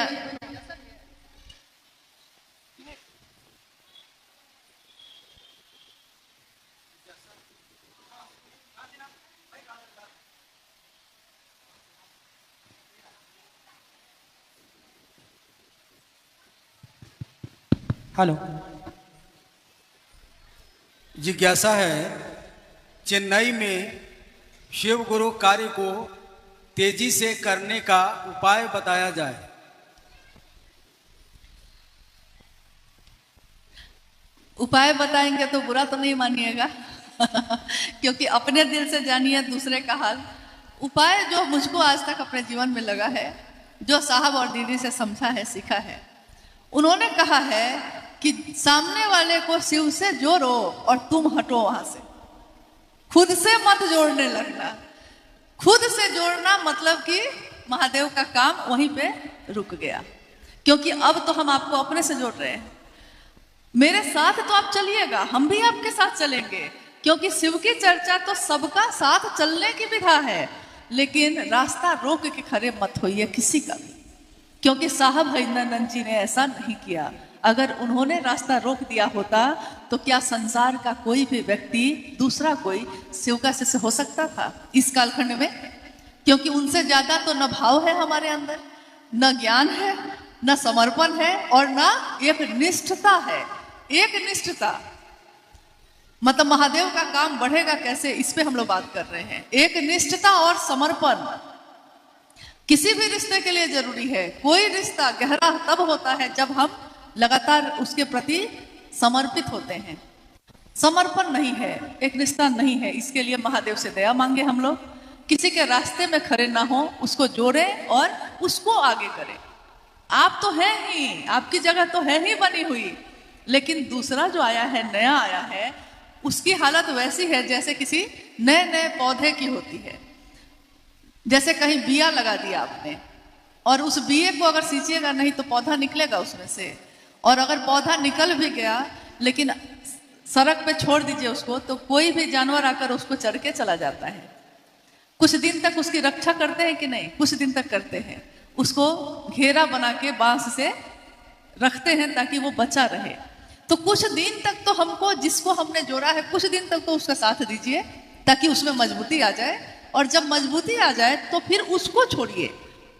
हेलो, जिज्ञासा है, चेन्नई में शिव गुरु कार्य को तेजी से करने का उपाय बताया जाए। उपाय बताएंगे तो बुरा तो नहीं मानिएगा क्योंकि अपने दिल से जानिए दूसरे का हाल। उपाय जो मुझको आज तक अपने जीवन में लगा है, जो साहब और दीदी से समझा है, सीखा है, उन्होंने कहा है कि सामने वाले को शिव से जोड़ो और तुम हटो वहां से, खुद से मत जोड़ने लगना। खुद से जोड़ना मतलब कि महादेव का काम वहीं पे रुक गया, क्योंकि अब तो हम आपको अपने से जोड़ रहे हैं। मेरे साथ तो आप चलिएगा, हम भी आपके साथ चलेंगे, क्योंकि शिव की चर्चा तो सबका साथ चलने की विधा है, लेकिन रास्ता रोक के खड़े मत होइए किसी का भी, क्योंकि साहब हरिनंदन जी ने ऐसा नहीं किया। अगर उन्होंने रास्ता रोक दिया होता तो क्या संसार का कोई भी व्यक्ति, दूसरा कोई शिव का शिष्य हो सकता था इस कालखंड में? क्योंकि उनसे ज्यादा तो न भाव है हमारे अंदर, न ज्ञान है, न समर्पण है, और न एक निष्ठता है। एक निष्ठता मतलब महादेव का काम बढ़ेगा कैसे, इस पे हम लोग बात कर रहे हैं। एक निष्ठता और समर्पण किसी भी रिश्ते के लिए जरूरी है। कोई रिश्ता गहरा तब होता है जब हम लगातार उसके प्रति समर्पित होते हैं। समर्पण नहीं है, एक निष्ठा नहीं है, इसके लिए महादेव से दया मांगे हम लोग। किसी के रास्ते में खड़े ना हो, उसको जोड़ें और उसको आगे करें। आप तो है ही, आपकी जगह तो है ही बनी हुई, लेकिन दूसरा जो आया है, नया आया है, उसकी हालत वैसी है जैसे किसी नए नए पौधे की होती है। जैसे कहीं बिया लगा दिया आपने, और उस बिये को अगर सींचिएगा नहीं तो पौधा निकलेगा उसमें से, और अगर पौधा निकल भी गया लेकिन सड़क पे छोड़ दीजिए उसको, तो कोई भी जानवर आकर उसको चढ़ के चला जाता है। कुछ दिन तक उसकी रक्षा करते हैं कि नहीं? कुछ दिन तक करते हैं। उसको घेरा बना के बांस से रखते हैं ताकि वो बचा रहे। तो कुछ दिन तक तो हमको, जिसको हमने जोड़ा है, कुछ दिन तक तो उसका साथ दीजिए ताकि उसमें मजबूती आ जाए, और जब मजबूती आ जाए तो फिर उसको छोड़िए,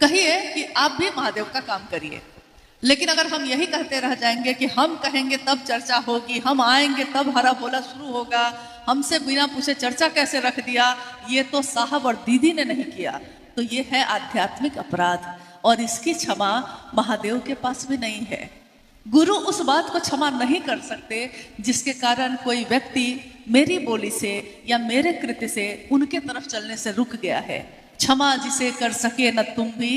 कहिए कि आप भी महादेव का काम करिए। लेकिन अगर हम यही कहते रह जाएंगे कि हम कहेंगे तब चर्चा होगी, हम आएंगे तब हरा बोला शुरू होगा, हमसे बिना पूछे चर्चा कैसे रख दिया, ये तो साहब और दीदी ने नहीं किया, तो ये है आध्यात्मिक अपराध, और इसकी क्षमा महादेव के पास भी नहीं है। गुरु उस बात को क्षमा नहीं कर सकते जिसके कारण कोई व्यक्ति मेरी बोली से या मेरे कृत्य से उनके तरफ चलने से रुक गया है। क्षमा जिसे कर सके न तुम भी,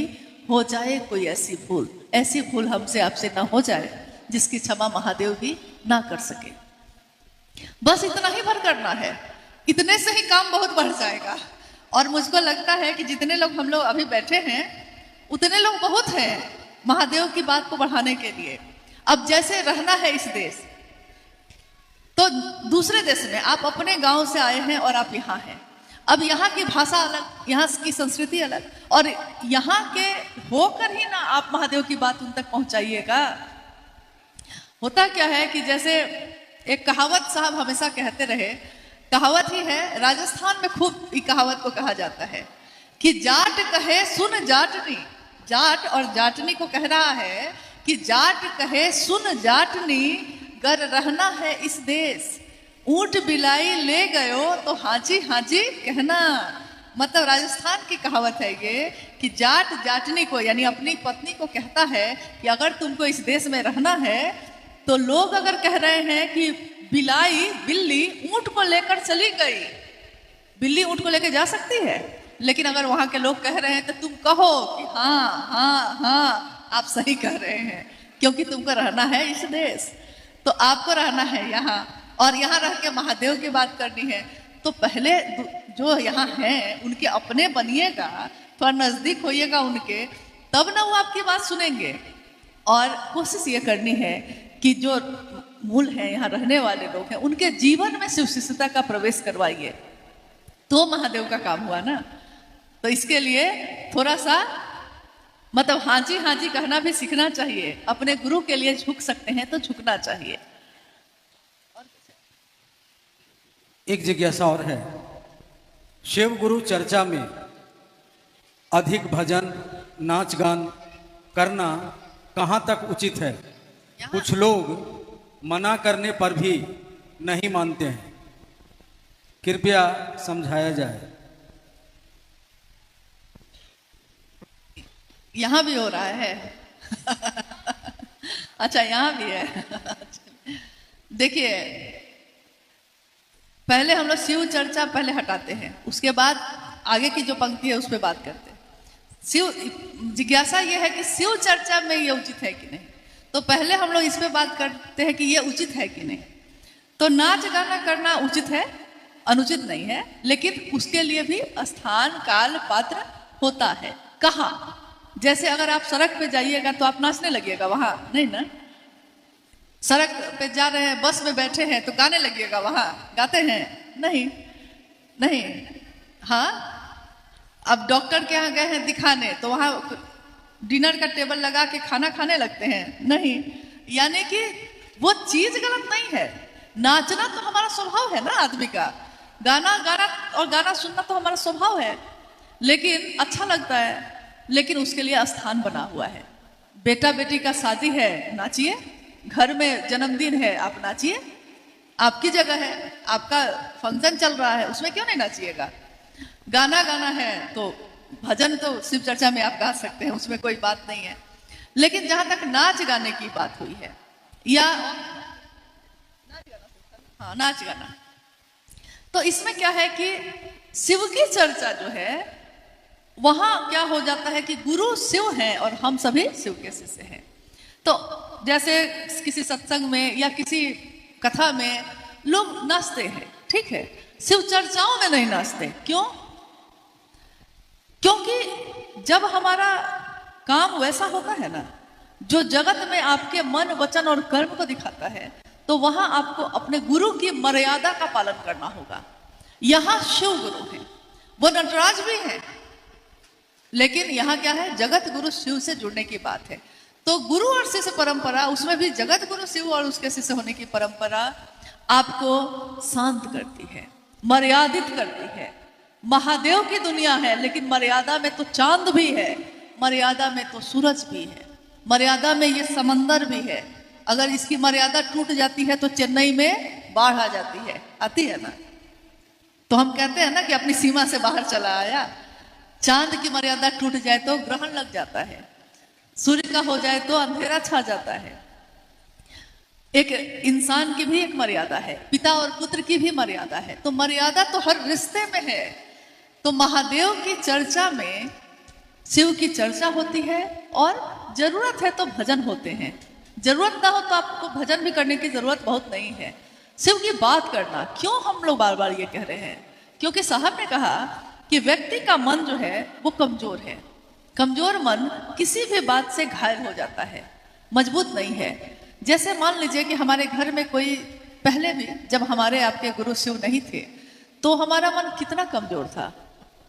हो जाए कोई ऐसी भूल हमसे आपसे ना हो जाए जिसकी क्षमा महादेव भी ना कर सके। बस इतना ही भर करना है, इतने से ही काम बहुत बढ़ जाएगा। और मुझको लगता है कि जितने लोग हम लोग अभी बैठे हैं, उतने लोग बहुत हैं महादेव की बात को बढ़ाने के लिए। अब जैसे रहना है इस देश, तो दूसरे देश में आप अपने गांव से आए हैं और आप यहाँ हैं। अब यहाँ की भाषा अलग, यहाँ की संस्कृति अलग, और यहाँ के होकर ही ना आप महादेव की बात उन तक पहुंचाइएगा। होता क्या है कि जैसे एक कहावत साहब हमेशा कहते रहे, कहावत ही है, राजस्थान में खूब इस कहावत को कहा जाता है कि जाट कहे सुन जाटनी। जाट और जाटनी को कह रहा है कि जाट कहे सुन जाटनी, गर रहना है इस देश, ऊंट बिलाई ले गयो तो हाजी हाजी कहना। मतलब राजस्थान की कहावत है ये कि जाट जाटनी को, यानी अपनी पत्नी को कहता है कि अगर तुमको इस देश में रहना है, तो लोग अगर कह रहे हैं कि बिलाई, बिल्ली ऊंट को लेकर चली गई, बिल्ली ऊंट को लेकर जा सकती है, लेकिन अगर वहां के लोग कह रहे हैं तो तुम कहो कि हाँ हाँ हाँ आप सही कह रहे हैं, क्योंकि तुमको रहना है इस देश, तो आपको रहना है यहाँ, और यहाँ रह के महादेव की बात करनी है। तो पहले जो यहाँ हैं उनके अपने बनिएगा, थोड़ा नजदीक होइएगा उनके, तब ना वो आपकी बात सुनेंगे। और कोशिश ये करनी है कि जो मूल है, यहाँ रहने वाले लोग हैं, उनके जीवन में शिव शिष्यता का प्रवेश करवाइए, तो महादेव का काम हुआ ना। तो इसके लिए थोड़ा सा मतलब हाजी हाजी कहना भी सीखना चाहिए। अपने गुरु के लिए झुक सकते हैं तो झुकना चाहिए। एक जिज्ञासा और है, शिव गुरु चर्चा में अधिक भजन नाच गान करना कहाँ तक उचित है? कुछ लोग मना करने पर भी नहीं मानते हैं, कृपया समझाया जाए। यहाँ भी हो रहा है। अच्छा, यहाँ भी है। देखिए, पहले हम लोग शिव चर्चा पहले हटाते हैं, उसके बाद आगे की जो पंक्ति है उस पर बात करते हैं। शिव जिज्ञासा ये है कि शिव चर्चा में ये उचित है कि नहीं, तो पहले हम लोग इस पे बात करते हैं कि ये उचित है कि नहीं। तो नाच गाना करना उचित है, अनुचित नहीं है, लेकिन उसके लिए भी स्थान काल पात्र होता है। कहाँ? जैसे अगर आप सड़क पे जाइएगा तो आप नाचने लगिएगा वहां? नहीं ना। सड़क पे जा रहे हैं, बस में बैठे हैं तो गाने लगिएगा वहां? गाते हैं? नहीं, नहीं। हाँ, अब डॉक्टर के यहाँ गए हैं दिखाने तो वहां डिनर का टेबल लगा के खाना खाने लगते हैं? नहीं। यानी कि वो चीज गलत नहीं है। नाचना तो हमारा स्वभाव है ना आदमी का, गाना गाना और गाना सुनना तो हमारा स्वभाव है, लेकिन अच्छा लगता है, लेकिन उसके लिए स्थान बना हुआ है। बेटा बेटी का शादी है, नाचिए। घर में जन्मदिन है, आप नाचिए। आपकी जगह है, आपका फंक्शन चल रहा है, उसमें क्यों नहीं नाचिएगा? गाना गाना है तो भजन तो शिव चर्चा में आप गा सकते हैं, उसमें कोई बात नहीं है। लेकिन जहां तक नाच गाने की बात हुई है, या हाँ, नाच गाना, तो इसमें क्या है कि शिव की चर्चा जो है वहां क्या हो जाता है कि गुरु शिव हैं और हम सभी शिव के शिष्य हैं। तो जैसे किसी सत्संग में या किसी कथा में लोग नाचते हैं, ठीक है, शिव चर्चाओं में नहीं नाचते। क्यों? क्योंकि जब हमारा काम वैसा होता है ना, जो जगत में आपके मन वचन और कर्म को दिखाता है, तो वहां आपको अपने गुरु की मर्यादा का पालन करना होगा। यहां शिव गुरु है, वो नटराज भी है, लेकिन यहाँ क्या है, जगत गुरु शिव से जुड़ने की बात है। तो गुरु और शिष्य परंपरा, उसमें भी जगत गुरु शिव और उसके शिष्य होने की परंपरा आपको शांत करती है, मर्यादित करती है। महादेव की दुनिया है, लेकिन मर्यादा में तो चांद भी है, मर्यादा में तो सूरज भी है, मर्यादा में ये समंदर भी है। अगर इसकी मर्यादा टूट जाती है तो चेन्नई में बाढ़ आ जाती है, आती है ना। तो हम कहते हैं ना कि अपनी सीमा से बाहर चला आया। चांद की मर्यादा टूट जाए तो ग्रहण लग जाता है, सूर्य का हो जाए तो अंधेरा छा जाता है। एक इंसान की भी एक मर्यादा है, पिता और पुत्र की भी मर्यादा है। तो मर्यादा तो हर रिश्ते में है। तो महादेव की चर्चा में शिव की चर्चा होती है, और जरूरत है तो भजन होते हैं। जरूरत ना हो तो आपको भजन भी करने की जरूरत बहुत नहीं है। शिव की बात करना, क्यों हम लोग बार बार ये कह रहे हैं? क्योंकि साहब ने कहा कि व्यक्ति का मन जो है वो कमजोर है। कमजोर मन किसी भी बात से घायल हो जाता है, मजबूत नहीं है। जैसे मान लीजिए कि हमारे घर में कोई, पहले भी जब हमारे आपके गुरु शिव नहीं थे, तो हमारा मन कितना कमजोर था।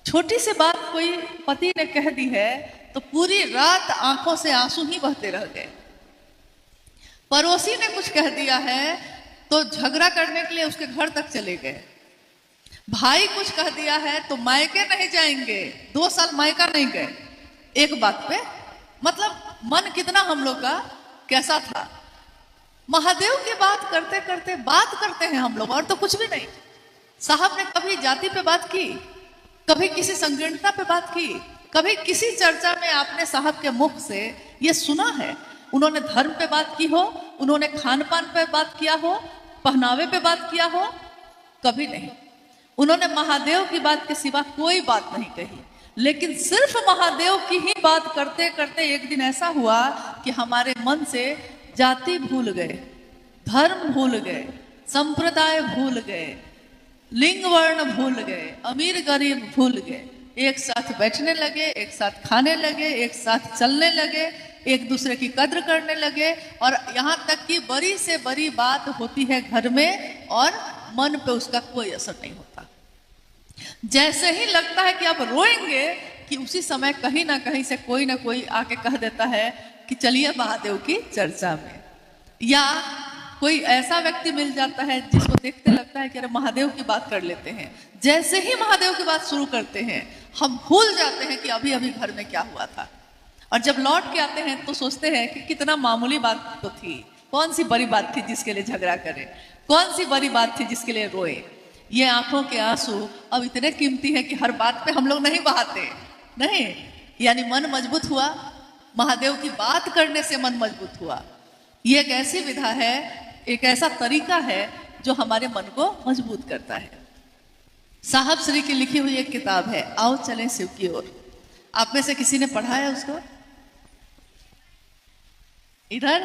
छोटी सी बात कोई पति ने कह दी है तो पूरी रात आंखों से आंसू ही बहते रह गए। पड़ोसी ने कुछ कह दिया है तो झगड़ा करने के लिए उसके घर तक चले गए। भाई कुछ कह दिया है तो मायके नहीं जाएंगे, 2 साल मायका नहीं गए एक बात पे। मतलब मन कितना हम लोग का कैसा था। महादेव की बात करते करते बात करते हैं हम लोग, और तो कुछ भी नहीं। साहब ने कभी जाति पे बात की, कभी किसी संकीर्णता पे बात की, कभी किसी चर्चा में आपने साहब के मुख से ये सुना है उन्होंने धर्म पे बात की हो, उन्होंने खान पान पे बात किया हो, पहनावे पे बात किया हो? कभी नहीं। उन्होंने महादेव की बात के सिवा कोई बात नहीं कही। लेकिन सिर्फ महादेव की ही बात करते करते एक दिन ऐसा हुआ कि हमारे मन से जाति भूल गए, धर्म भूल गए, संप्रदाय भूल गए, लिंग वर्ण भूल गए, अमीर गरीब भूल गए। एक साथ बैठने लगे, एक साथ खाने लगे, एक साथ चलने लगे, एक दूसरे की कद्र करने लगे। और यहाँ तक कि बड़ी से बड़ी बात होती है घर में और मन पे उसका कोई असर नहीं होता। जैसे ही लगता है कि आप रोएंगे, कि उसी समय कहीं ना कहीं से कोई ना कोई आके कह देता है कि चलिए महादेव की चर्चा में। या कोई ऐसा व्यक्ति मिल जाता है जिसको देखते लगता है कि अरे महादेव की बात कर लेते हैं। जैसे ही महादेव की बात शुरू करते हैं, हम भूल जाते हैं कि अभी अभी घर में क्या हुआ था। और जब लौट के आते हैं तो सोचते हैं कि कितना मामूली बात तो थी, कौन सी बड़ी बात थी जिसके लिए झगड़ा करें, कौन सी बड़ी बात थी जिसके लिए रोए। ये आंखों के आंसू अब इतने कीमती हैं कि हर बात पे हम लोग नहीं बहाते, नहीं। यानी मन मजबूत हुआ, महादेव की बात करने से मन मजबूत हुआ। ये एक ऐसी विधा है, एक ऐसा तरीका है जो हमारे मन को मजबूत करता है। साहब श्री की लिखी हुई एक किताब है, आओ चलें शिव की ओर। आप में से किसी ने पढ़ा है उसको? इधर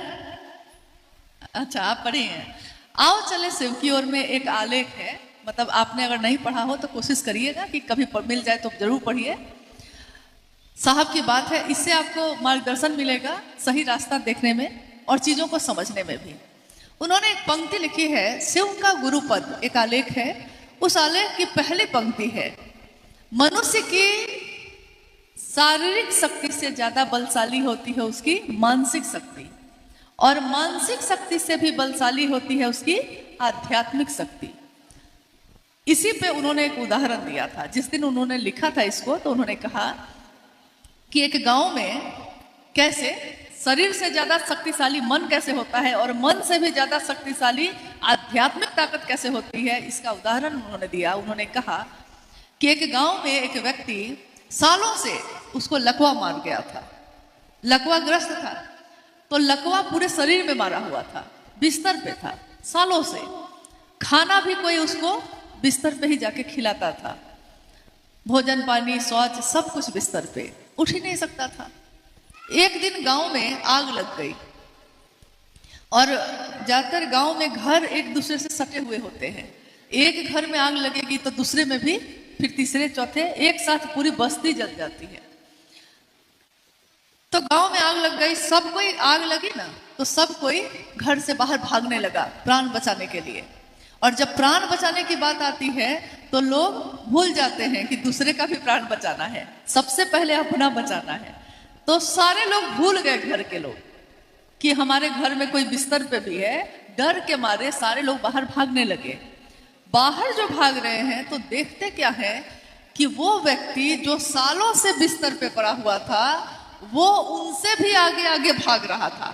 अच्छा, आप पढ़े हैं। आओ चले शिव की ओर में एक आलेख है, मतलब आपने अगर नहीं पढ़ा हो तो कोशिश करिएगा कि कभी मिल जाए तो जरूर पढ़िए। साहब की बात है, इससे आपको मार्गदर्शन मिलेगा सही रास्ता देखने में और चीजों को समझने में भी। उन्होंने एक पंक्ति लिखी है, शिव का गुरुपद, एक आलेख है। उस आलेख की पहली पंक्ति है, मनुष्य की शारीरिक शक्ति से ज्यादा बलशाली होती है उसकी मानसिक शक्ति, और मानसिक शक्ति से भी बलशाली होती है उसकी आध्यात्मिक शक्ति। इसी पे उन्होंने एक उदाहरण दिया था। जिस दिन उन्होंने लिखा था इसको तो उन्होंने कहा कि एक गांव में कैसे शरीर से ज्यादा शक्तिशाली मन कैसे होता है और मन से भी ज्यादा शक्तिशाली आध्यात्मिक ताकत कैसे होती है, इसका उदाहरण उन्होंने दिया। उन्होंने कहा कि एक गांव में एक व्यक्ति सालों से उसको लकवा मार गया था, लकवा ग्रस्त था। तो लकवा पूरे शरीर में मारा हुआ था, बिस्तर पे था सालों से। खाना भी कोई उसको बिस्तर पे ही जाके खिलाता था, भोजन पानी शौच सब कुछ बिस्तर पे, उठ ही नहीं सकता था। एक दिन गांव में आग लग गई, और ज्यादातर गांव में घर एक दूसरे से सटे हुए होते हैं। एक घर में आग लगेगी तो दूसरे में भी, फिर तीसरे चौथे, एक साथ पूरी बस्ती जल जाती है। तो गांव में आग लग गई, सब कोई, आग लगी ना तो सब कोई घर से बाहर भागने लगा प्राण बचाने के लिए। और जब प्राण बचाने की बात आती है तो लोग भूल जाते हैं कि दूसरे का भी प्राण बचाना है, सबसे पहले अपना बचाना है। तो सारे लोग भूल गए, घर के लोग, कि हमारे घर में कोई बिस्तर पे भी है। डर के मारे सारे लोग बाहर भागने लगे। बाहर जो भाग रहे हैं तो देखते क्या है कि वो व्यक्ति जो सालों से बिस्तर पे पड़ा हुआ था वो उनसे भी आगे आगे भाग रहा था।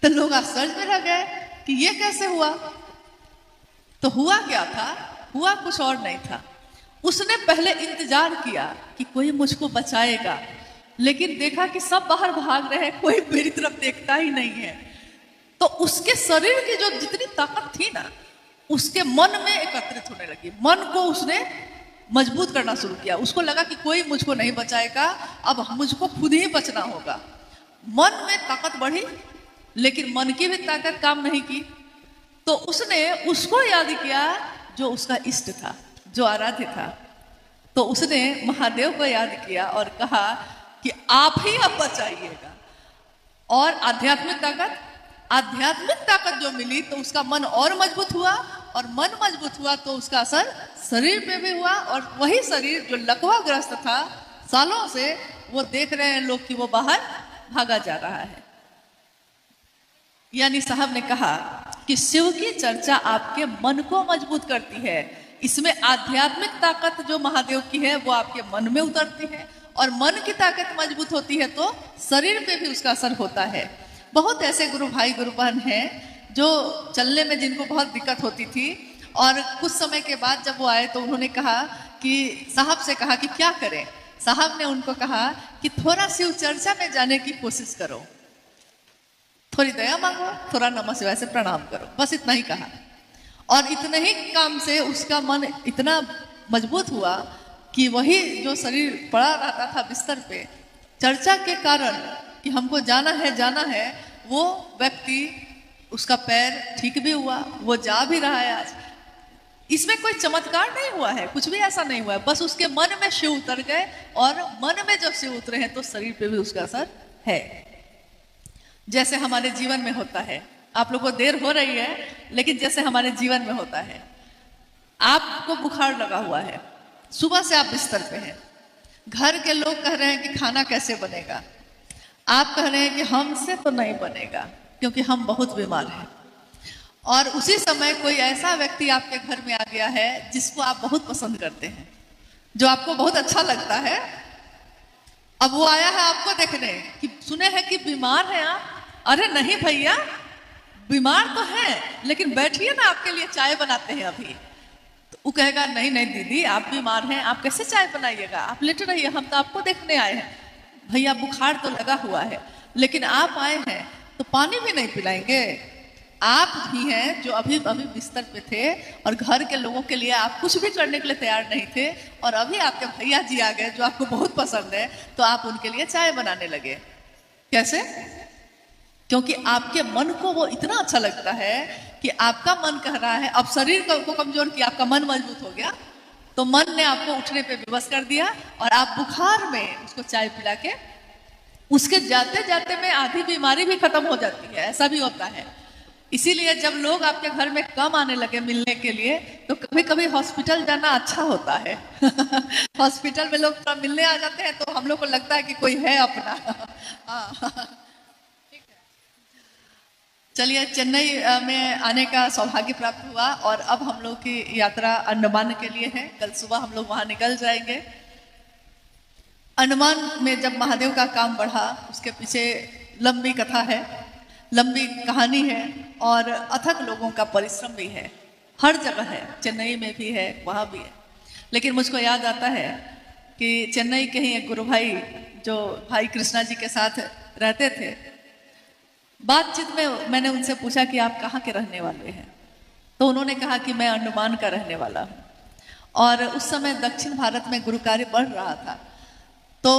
तो लोग आश्चर्य में रह गए कि ये कैसे हुआ। तो हुआ क्या था, हुआ कुछ और नहीं था। उसने पहले इंतजार किया कि कोई मुझको बचाएगा, लेकिन देखा कि सब बाहर भाग रहे हैं, कोई मेरी तरफ देखता ही नहीं है। तो उसके शरीर की जो जितनी ताकत थी ना, उसके मन में एकत्रित होने लगी। मन को उसने मजबूत करना शुरू किया। उसको लगा कि कोई मुझको नहीं बचाएगा, अब मुझको खुद ही बचना होगा। मन में ताकत बढ़ी, लेकिन मन की भी ताकत काम नहीं की। तो उसने उसको याद किया जो उसका इष्ट था, जो आराध्य था। तो उसने महादेव को याद किया और कहा कि आप ही अब बचाइएगा। और आध्यात्मिक ताकत जो मिली तो उसका मन और मजबूत हुआ, और मन मजबूत हुआ तो उसका असर शरीर पे भी हुआ। और वही शरीर जो लकवाग्रस्त था सालों से, वो देख रहे हैं लोग कि वो बाहर भागा जा रहा है। यानी साहब ने कहा कि शिव की चर्चा आपके मन को मजबूत करती है। इसमें आध्यात्मिक ताकत जो महादेव की है वो आपके मन में उतरती है, और मन की ताकत मजबूत होती है तो शरीर पे भी उसका असर होता है। बहुत ऐसे गुरु भाई गुरु बहन हैं जो चलने में जिनको बहुत दिक्कत होती थी, और कुछ समय के बाद जब वो आए तो उन्होंने कहा कि साहब से कहा कि क्या करें। साहब ने उनको कहा कि थोड़ा शिव चर्चा में जाने की कोशिश करो, थोड़ी दया मांगो, थोड़ा नमः शिवाय से प्रणाम करो, बस इतना ही कहा। और इतने ही काम से उसका मन इतना मजबूत हुआ कि वही जो शरीर पड़ा रहता था बिस्तर पे, चर्चा के कारण कि हमको जाना है, वो व्यक्ति, उसका पैर ठीक भी हुआ, वो जा भी रहा है आज। इसमें कोई चमत्कार नहीं हुआ है, कुछ भी ऐसा नहीं हुआ है, बस उसके मन में शिव उतर गए, और मन में जब शिव उतरे हैं तो शरीर पे भी उसका असर है। जैसे हमारे जीवन में होता है, आप लोगों को देर हो रही है, लेकिन जैसे हमारे जीवन में होता है, आपको बुखार लगा हुआ है, सुबह से आप बिस्तर पे हैं, घर के लोग कह रहे हैं कि खाना कैसे बनेगा, आप कह रहे हैं कि हमसे तो नहीं बनेगा क्योंकि हम बहुत बीमार हैं। और उसी समय कोई ऐसा व्यक्ति आपके घर में आ गया है जिसको आप बहुत पसंद करते हैं, जो आपको बहुत अच्छा लगता है। अब वो आया है आपको देखने कि सुने हैं कि बीमार हैं आप। अरे नहीं भैया, बीमार तो हैं, लेकिन बैठिए ना, आपके लिए चाय बनाते हैं अभी। तो वो कहेगा नहीं नहीं दीदी, आप बीमार हैं, आप कैसे चाय बनाइएगा, आप लेटे रहिए, हम तो आपको देखने आए हैं। भैया बुखार तो लगा हुआ है, लेकिन आप आए हैं तो पानी भी नहीं पिलाएंगे? आप भी हैं जो अभी अभी बिस्तर पे थे और घर के लोगों के लिए आप कुछ भी करने के लिए तैयार नहीं थे, और अभी आपके भैया जी आ गए जो आपको बहुत पसंद है, तो आप उनके लिए चाय बनाने लगे। कैसे? क्योंकि आपके मन को वो इतना अच्छा लगता है कि आपका मन कह रहा है, अब शरीर को कमजोर किया, आपका मन मजबूत हो गया, तो मन ने आपको उठने पे विवश कर दिया और आप बुखार में उसको चाय पिला के उसके जाते जाते में आधी बीमारी भी खत्म हो जाती है। ऐसा भी होता है। इसीलिए जब लोग आपके घर में कम आने लगे मिलने के लिए, तो कभी कभी हॉस्पिटल जाना अच्छा होता है। हॉस्पिटल में लोग मिलने आ जाते हैं तो हम लोग को लगता है कि कोई है अपना। हाँ। चलिए, चेन्नई में आने का सौभाग्य प्राप्त हुआ और अब हम लोग की यात्रा अंडमान के लिए है। कल सुबह हम लोग वहां निकल जाएंगे। अंडमान में जब महादेव का काम बढ़ा, उसके पीछे लंबी कथा है, लंबी कहानी है और अथक लोगों का परिश्रम भी है। हर जगह है, चेन्नई में भी है, वहाँ भी है। लेकिन मुझको याद आता है कि चेन्नई के ही एक गुरु भाई जो भाई कृष्णा जी के साथ रहते थे, बातचीत में मैंने उनसे पूछा कि आप कहाँ के रहने वाले हैं, तो उन्होंने कहा कि मैं अंडमान का रहने वाला हूँ। और उस समय दक्षिण भारत में गुरु कार्य बढ़ रहा था, तो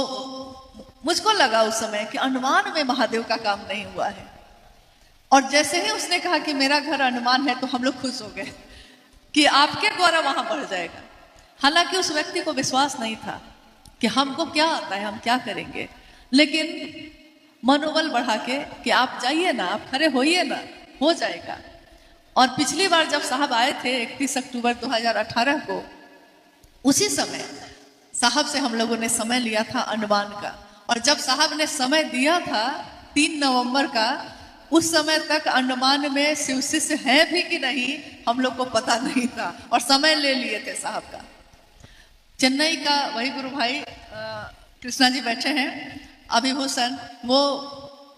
मुझको लगा उस समय कि अंडमान में महादेव का काम नहीं हुआ है। और जैसे ही उसने कहा कि मेरा घर अंडमान है, तो हम लोग खुश हो गए कि आपके द्वारा वहां बढ़ जाएगा। हालांकि उस व्यक्ति को विश्वास नहीं था कि हमको क्या आता है, हम क्या करेंगे, लेकिन मनोबल बढ़ा के कि आप जाइए ना, आप खड़े होइए ना, हो जाएगा। और पिछली बार जब साहब आए थे 31 अक्टूबर 2018 को, उसी समय साहब से हम लोगों ने समय लिया था अंडमान का। और जब साहब ने समय दिया था 3 नवंबर का, उस समय तक अंडमान में शिव शिष्य है भी कि नहीं हम लोग को पता नहीं था, और समय ले लिए थे साहब का। चेन्नई का वही गुरु भाई कृष्णा जी बैठे हैं, अभिभूषण, वो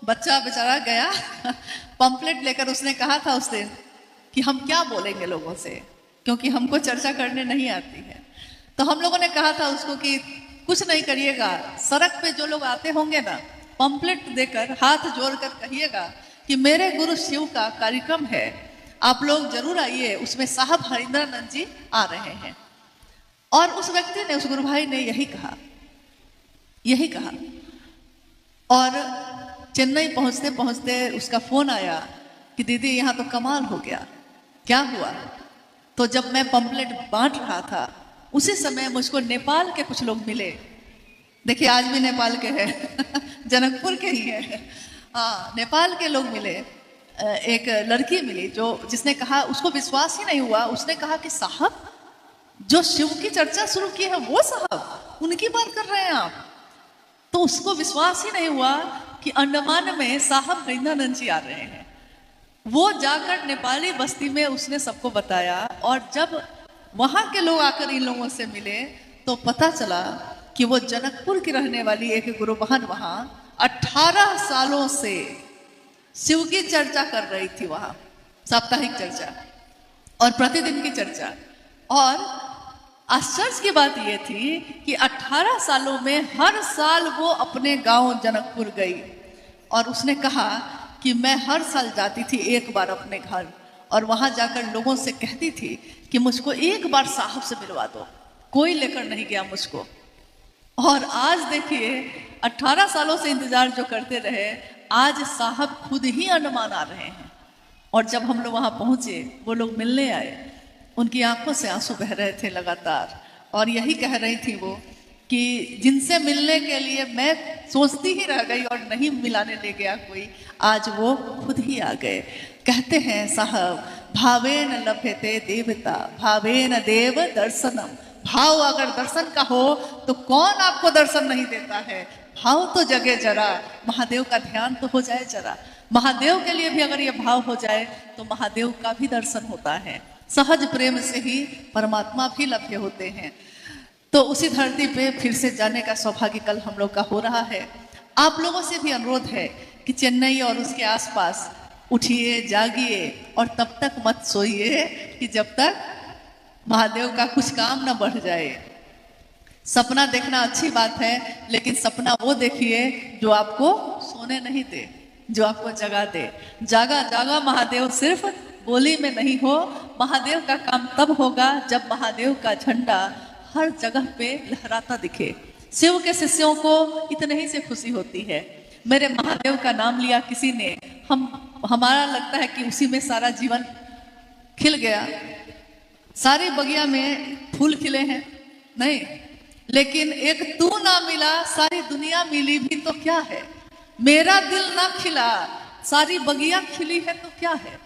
बच्चा बेचारा गया पंपलेट लेकर। उसने कहा था उस दिन कि हम क्या बोलेंगे लोगों से, क्योंकि हमको चर्चा करने नहीं आती है। तो हम लोगों ने कहा था उसको कि कुछ नहीं करिएगा, सड़क पे जो लोग आते होंगे ना, पंपलेट देकर हाथ जोड़कर कहिएगा कि मेरे गुरु शिव का कार्यक्रम है, आप लोग जरूर आइए, उसमें साहब हरिंद्रानंद जी आ रहे हैं। और उस व्यक्ति ने, उस गुरु भाई ने यही कहा। और चेन्नई पहुंचते पहुंचते उसका फोन आया कि दीदी यहाँ तो कमाल हो गया। क्या हुआ? तो जब मैं पंपलेट बांट रहा था, उसी समय मुझको नेपाल के कुछ लोग मिले। देखिए, आज भी नेपाल के हैं जनकपुर के ही है। हाँ, नेपाल के लोग मिले। एक लड़की मिली जिसने कहा, उसको विश्वास ही नहीं हुआ, उसने कहा कि साहब जो शिव की चर्चा शुरू की है वो साहब, उनकी बात कर रहे हैं आप? तो उसको विश्वास ही नहीं हुआ कि अंडमान में साहब हरिंद्रानंद जी आ रहे हैं। वो जाकर नेपाली बस्ती में उसने सबको बताया, और जब वहां के लोग आकर इन लोगों से मिले तो पता चला कि वो जनकपुर की रहने वाली एक गुरु बहन वहां 18 सालों से शिव की चर्चा कर रही थी, वहां साप्ताहिक चर्चा और प्रतिदिन की चर्चा। और आश्चर्य की बात यह थी कि 18 सालों में हर साल वो अपने गांव जनकपुर गई, और उसने कहा कि मैं हर साल जाती थी एक बार अपने घर, और वहां जाकर लोगों से कहती थी कि मुझको एक बार साहब से मिलवा दो। कोई लेकर नहीं गया मुझको। और आज देखिए, 18 सालों से इंतजार जो करते रहे, आज साहब खुद ही अंडमान आ रहे हैं। और जब हम लोग वहां पहुंचे, वो लोग मिलने आए, उनकी आंखों से आंसू बह रहे थे लगातार, और यही कह रही थी वो कि जिनसे मिलने के लिए मैं सोचती ही रह गई और नहीं मिलाने ले गया कोई, आज वो खुद ही आ गए। कहते हैं साहब, भावेन लभते देवता, भावेन देव दर्शनम। भाव अगर दर्शन का हो तो कौन आपको दर्शन नहीं देता है? भाव तो जगे जरा, महादेव का ध्यान तो हो जाए जरा। महादेव के लिए भी अगर ये भाव हो जाए तो महादेव का भी दर्शन होता है। सहज प्रेम से ही परमात्मा भी लभ्य होते हैं। तो उसी धरती पे फिर से जाने का सौभाग्य कल हम लोग का हो रहा है। आप लोगों से भी अनुरोध है कि चेन्नई और उसके आसपास उठिए, जागिए, और तब तक मत सोइए कि जब तक महादेव का कुछ काम न बढ़ जाए। सपना देखना अच्छी बात है, लेकिन सपना वो देखिए जो आपको सोने नहीं दे, जो आपको जगा दे। जागा जागा महादेव सिर्फ बोली में नहीं हो। महादेव का काम तब होगा जब महादेव का झंडा हर जगह पे लहराता दिखे। शिव के शिष्यों को इतने ही से खुशी होती है। मेरे महादेव का नाम लिया किसी ने, हमारा लगता है कि उसी में सारा जीवन खिल गया, सारी बगिया में फूल खिले हैं, नहीं। लेकिन एक तू ना मिला सारी दुनिया मिली भी तो क्या है। मेरा दिल ना खिला सारी बगिया खिली है तो क्या है।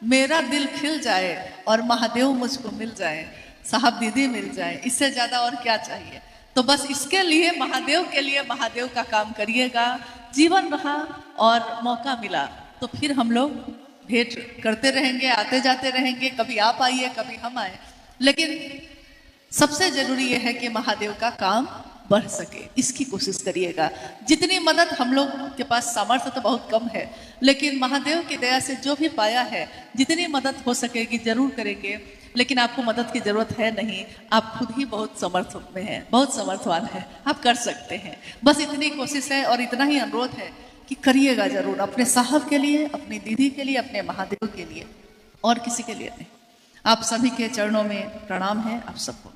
मेरा दिल खिल जाए और महादेव मुझको मिल जाए, साहब दीदी मिल जाए, इससे ज्यादा और क्या चाहिए। तो बस इसके लिए महादेव का काम करिएगा। जीवन रहा और मौका मिला तो फिर हम लोग भेंट करते रहेंगे, आते जाते रहेंगे, कभी आप आइए कभी हम आए। लेकिन सबसे जरूरी यह है कि महादेव का काम बढ़ सके, इसकी कोशिश करिएगा। जितनी मदद हम लोग के पास सामर्थ्य तो बहुत कम है, लेकिन महादेव की दया से जो भी पाया है, जितनी मदद हो सकेगी जरूर करेंगे। लेकिन आपको मदद की जरूरत है नहीं, आप खुद ही बहुत समर्थ में हैं, बहुत समर्थवान हैं, आप कर सकते हैं। बस इतनी कोशिश है और इतना ही अनुरोध है कि करिएगा जरूर, अपने साहब के लिए, अपनी दीदी के लिए, अपने महादेव के लिए, और किसी के लिए नहीं। आप सभी के चरणों में प्रणाम है, आप सबको।